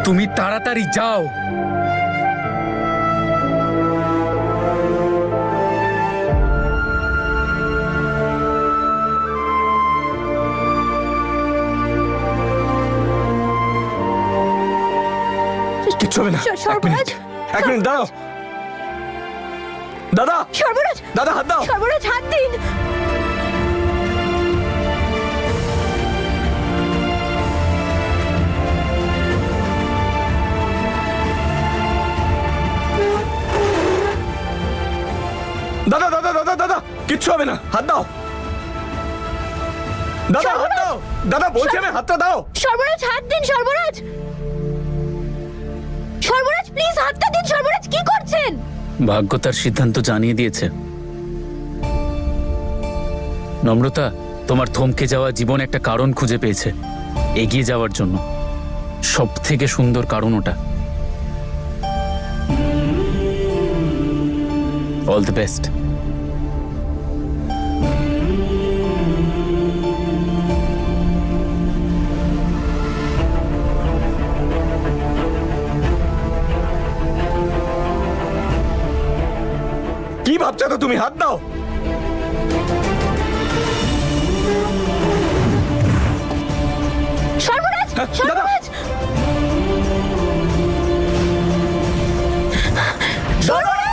তুমি তাড়াতাড়ি যাও। কিচ্ছু হবে না। সর্বরাজ, এক মিনিট দাঁড়াও। দাদা, সর্বরাজ, দাদা, হাত দাও। সর্বরাজ, হাত দিন। দাদা, দাদা, দাদা, দাদা, কিচ্ছু হবে না, হাত দাও। দাদা, হাত দাও। দাদা, বলছি আমি, হাতটা দাও। সর্বরাজ, হাত দিন। সর্বরাজ, সর্বরাজ, প্লিজ হাতটা দিন। সর্বরাজ, কি করছেন? ভাগ্য তার সিদ্ধান্ত জানিয়ে দিয়েছে। নম্রতা, তোমার থমকে যাওয়া জীবন একটা কারণ খুঁজে পেয়েছে এগিয়ে যাওয়ার জন্য। সব থেকে সুন্দর কারণ ওটা। All the best. কি বাপ চাতো তুমি হাত দাও। সর্বরাজ হ্যাঁ, দাদা। সর্বরাজ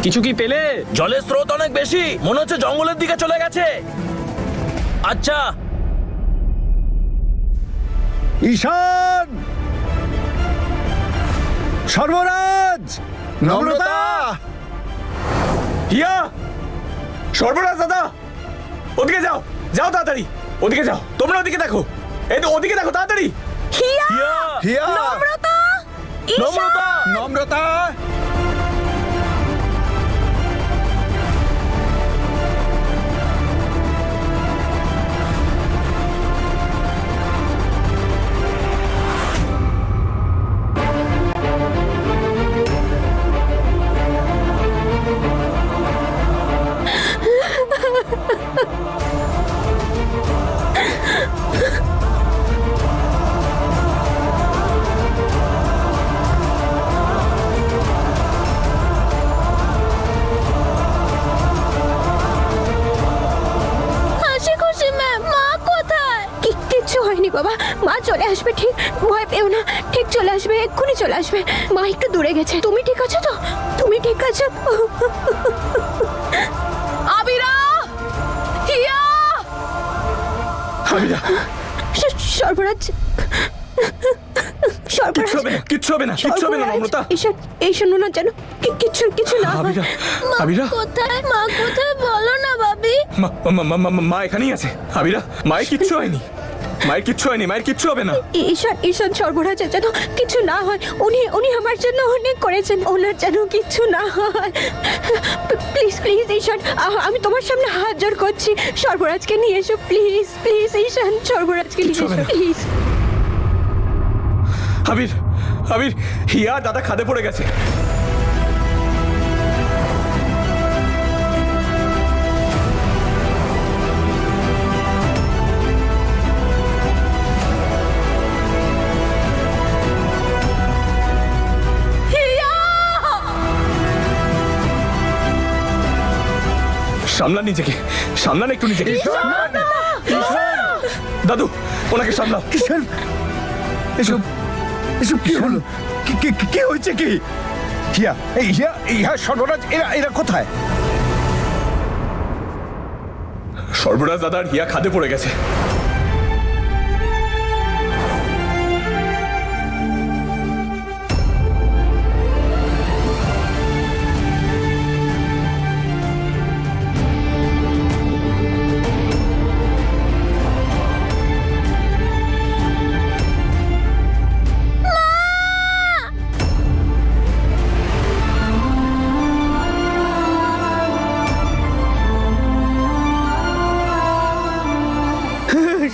কিছু কি পেলে? জলের স্রোত অনেক বেশি, মনে হচ্ছে জঙ্গলের দিকে চলে গেছে। আচ্ছা ঈশান, সর্বরাজ, নম্রতা, হিয়া, সর্বরাজ দাদা, ওদিকে যাও, যাও তাড়াতাড়ি, ওদিকে যাও, তোমরা ওদিকে দেখো, এই তো ওদিকে দেখো তাড়াতাড়ি। হিয়া হিয়া, নম্রতা নম্রতা, নম্রতা। হাসি খুশি ম্যাম, মা কোথায়? কিচ্ছু হয়নি বাবা, মা চলে আসবে, ঠিক ভয় পেও না, ঠিক চলে আসবে, এক্ষুনি চলে আসবে। মা একটু দূরে গেছে। তুমি ঠিক আছো তো? তুমি ঠিক আছো? আবিরা, হিয়া, আবিরা, সর্বরাজ, কিচ্ছু হবে না, কিচ্ছু হবে না, কিচ্ছু হবে না নম্রতা। ঈশান, এই শোনো না, যেন কিছু না হয়। আবিরা, আবিরা, কোথায় মা কোথায় বলো না বাবি। মা এখানেই আছে। আবিরা, মায়ের কিচ্ছু হয়নি, মায়ের কিচ্ছু হয়নি, মায়ের কিচ্ছু হবে না। ঈশান সর্বরাজের যেন কিছু না হয়। উনি আমার জন্য অনেক করেছেন, ওনার যেন কিছু না হয়। প্লিজ ঈশান, আমি তোমার সামনে হাত জোড় করছি, সর্বরাজকে নিয়ে এসো প্লিজ ঈশান, সর্বরাজকে নিয়ে কিচ্ছু হবে এসো না। প্লিজ। আবির, আবির, হিয়া দাদা খাদে পড়ে গেছে। সামলান নিজেকে, সামলান একটু নিজেকে। দাদু, ওনাকে সামলাও। ঈশান, এসব এসব কি হলো? কি হয়েছে কি? হিয়া, হিয়া, সর্বরাজ, এরা কোথায়? সর্বরাজ দাদার হিয়া খাদে পড়ে গেছে।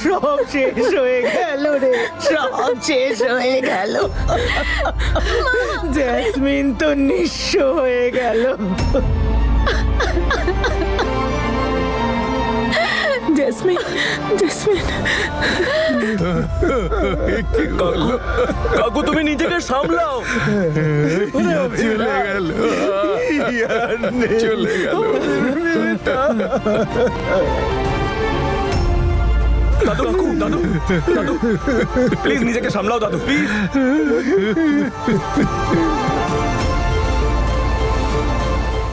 সব শেষ হয়ে গেল রে, সব শেষ হয়ে গেল। জেসমিন তো নিঃস্ব হয়ে গেল। জেসমিন জেসমিন জেসমিন কাকু কাকু তুমি নিজেকে সামলাও। চলে গেল চলে গেল। দাদু কাকু দাদু দাদু প্লিজ নিজেকে সামলাও দাদু প্লিজ।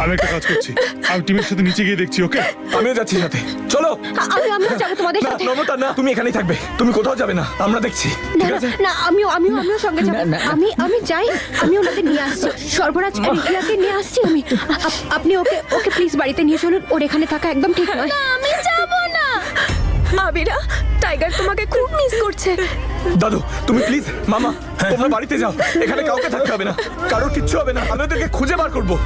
আমি একটা কাজ করছি, আমি টিমের সাথে নিচে গিয়ে দেখছি। ওকে, আমিও যাচ্ছি সাথে, চলো। আমিও যাবো তোমাদের না সাথে। নমতা না, তুমি এখানেই থাকবে, তুমি কোথাও যাবে না, আমরা দেখছি। না ঠিক না, আছে না আমিও সঙ্গে যাবো। আমি যাই, আমি ওনাকে নিয়ে আসছি। সর্বরাজ রিয়াকে নিয়ে আসছি আমি। আপনি ওকে প্লিজ বাড়িতে নিয়ে চলুন, ওর এখানে থাকা একদম ঠিক নয়। আমি যাব না। আবিরা, টাইগার তোমাকে খুব মিস করছে। দাদু তুমি প্লিজ, মামা তোমরা বাড়িতে যাও, এখানে কাউকে থাকতে হবে না, কারোর কিচ্ছু হবে না, আমি ওদেরকে খুঁজে বার করবো।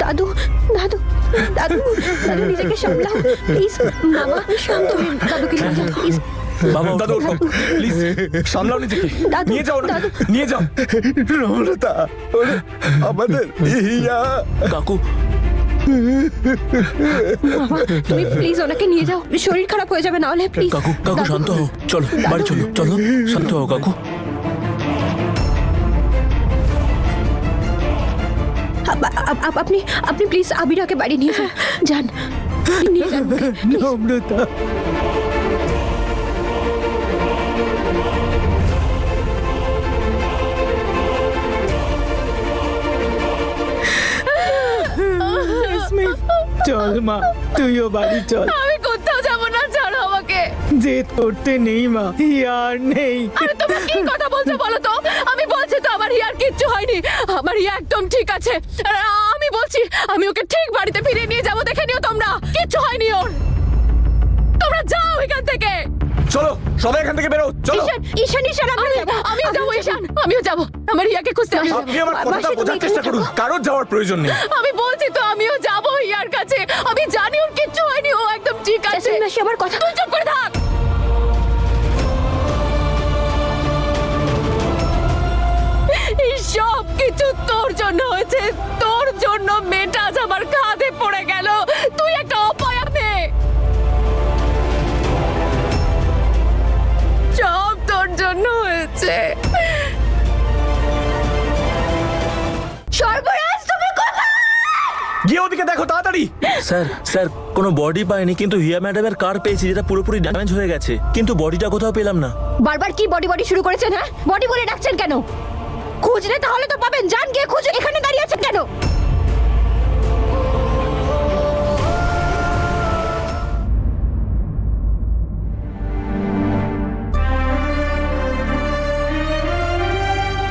দাদু দাদু দাদু দাদু নিজেকে সামলাও প্লিজ। মামা শান্ত হন, দাদুকে নিয়ে যাও প্লিজ। বাবা দাদু প্লিজ সামলাও নিজেকে, দাদু, নিয়ে যাও দাদু। নিয়ে যাও। নম্রতা, ওরে আমাদের হিয়া। কাকু মামা তুমি প্লিজ ওনাকে নিয়ে যাও, শরীর খারাপ হয়ে যাবে না হলে প্লিজ। কাকু কাকু শান্ত হও, চলো বাড়ি চলো, চলো শান্ত হও কাকু। আপনি প্লিজ আবিরাকে বাড়ি নিয়ে যান, নিয়ে যান ওকে, please। নম্রতা জেসমিন, চল মা, তুইও বাড়ি চল। আমি কোথাও যাব না, ছাড়ো আমাকে। জেদ করতে নেই মা, হিয়ার নেই। আরে তোমরা কি কথা বলছো বলো তো? আমি বলছি তো আমার হিয়ার কিচ্ছু হয়নি, আমার হিয়া একদম ঠিক আছে। আর আমি বলছি আমি ওকে ঠিক বাড়িতে ফিরিয়ে নিয়ে যাবো, দেখে নিও তোমরা, কিচ্ছু হয়নি ওর। তোমরা যাও এখান থেকে। চলো সবাই এখান থেকে বেরো, চলো। ঈশান আমিও যাবো ঈশান, আমিও যাবো আমার হিয়াকে খুঁজতে হবে। আপনি আমার কথাটা বোঝার চেষ্টা করুন, কারোর যাওয়ার প্রয়োজন নেই। আমি বলছি তো আমিও যাবো হিয়ার কাছে, আমি জানি ওর কিচ্ছু হয়নি, ও একদম ঠিক আছে। মাসি আমার কথা, তুই চুপ করে থাক। এই সব কিছু তোর জন্য হয়েছে, তোর জন্য মেয়েটা আজ আমার কাঁধে পড়ে গেল। তুই একটা অপয়া মেয়ে, সব তোর জন্য হয়েছে। সর্বরাজ, তুমি কোথায়? গিয়ে ওদিকে দেখো তাড়াতাড়ি। স্যার কোনো বডি পাইনি, কিন্তু হিয়া ম্যাডামের কার পেয়েছি যেটা পুরোপুরি ড্যামেজ হয়ে গেছে, কিন্তু বডিটা কোথাও পেলাম না। বারবার কি বডি শুরু করেছেন? হ্যাঁ, বডি বলে ডাকছেন কেন? খুঁজলে তাহলে তো পাবেন, যান গিয়ে খুঁজে, এখানে দাঁড়িয়ে আছেন কেন?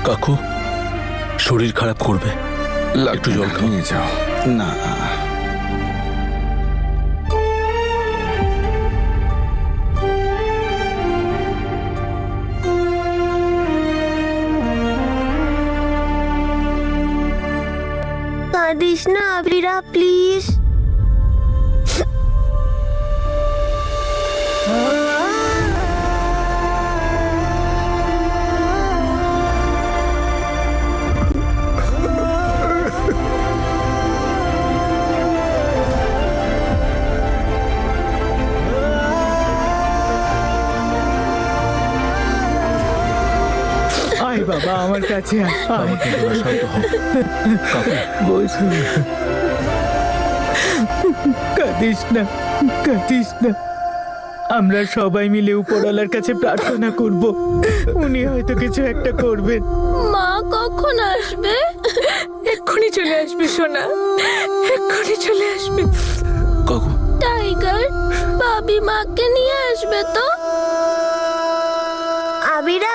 কাকু শরীর খারাপ করবে, একটু জল খাও। নিয়ে যাও না। কাঁদিস না আবিরা, প্লিজ। আয় বাবা আমার কাছে আয়, আয়। শান্ত হও কাকু। বস, কাঁদিস না, কাঁদিস না। আমরা সবাই মিলে উপরওয়ালার কাছে প্রার্থনা করব, উনি হয়তো কিছু একটা করবেন। মা কখন আসবে? এক্ষুনি চলে আসবে সোনা, এক্ষুনি চলে আসবে। কাকু টাইগার, ভাবি মাকে নিয়ে আসবে তো? আবিরা,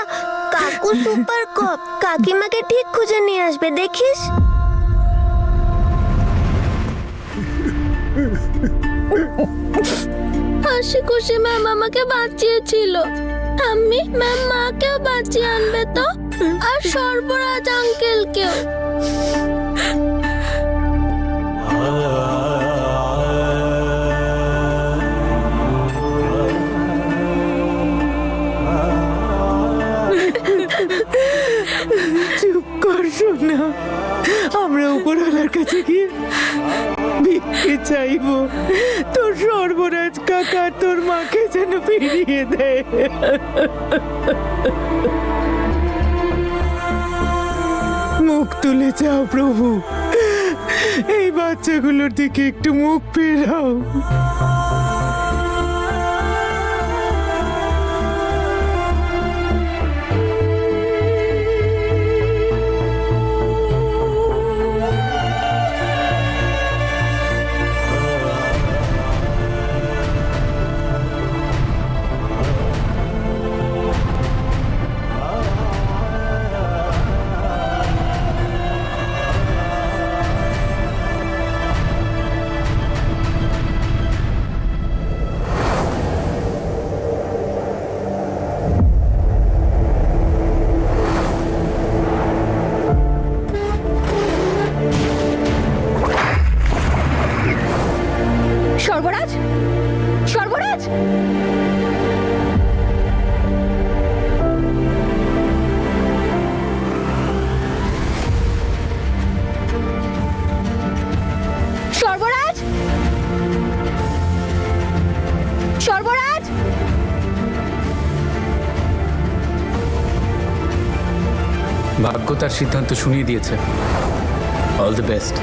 কাকু সুপার কপ, কাকিমাকে ঠিক খুঁজে নিয়ে আসবে, দেখিস। হাসি খুশি ম্যাম আমাকে বাঁচিয়েছিল, আমি ম্যাম মাকেও বাঁচিয়ে আনবে তো, আর সর্বরাজ আঙ্কেলকেও। চুপ কর সোনা, আমরা উপরওয়ালার কাছে গিয়ে ভিক্ষে চাইবো তোর সর্বরাজ কাকা তোর মাকে যেন ফিরিয়ে দেয়। মুখ তুলে যাও প্রভু, এই বাচ্চাগুলোর দিকে একটু মুখ ফেরাও। সর্বরাজ, সর্বরাজ, সর্বরাজ, সর্বরাজ। ভাগ্য তার সিদ্ধান্ত শুনিয়ে দিয়েছে। All the best.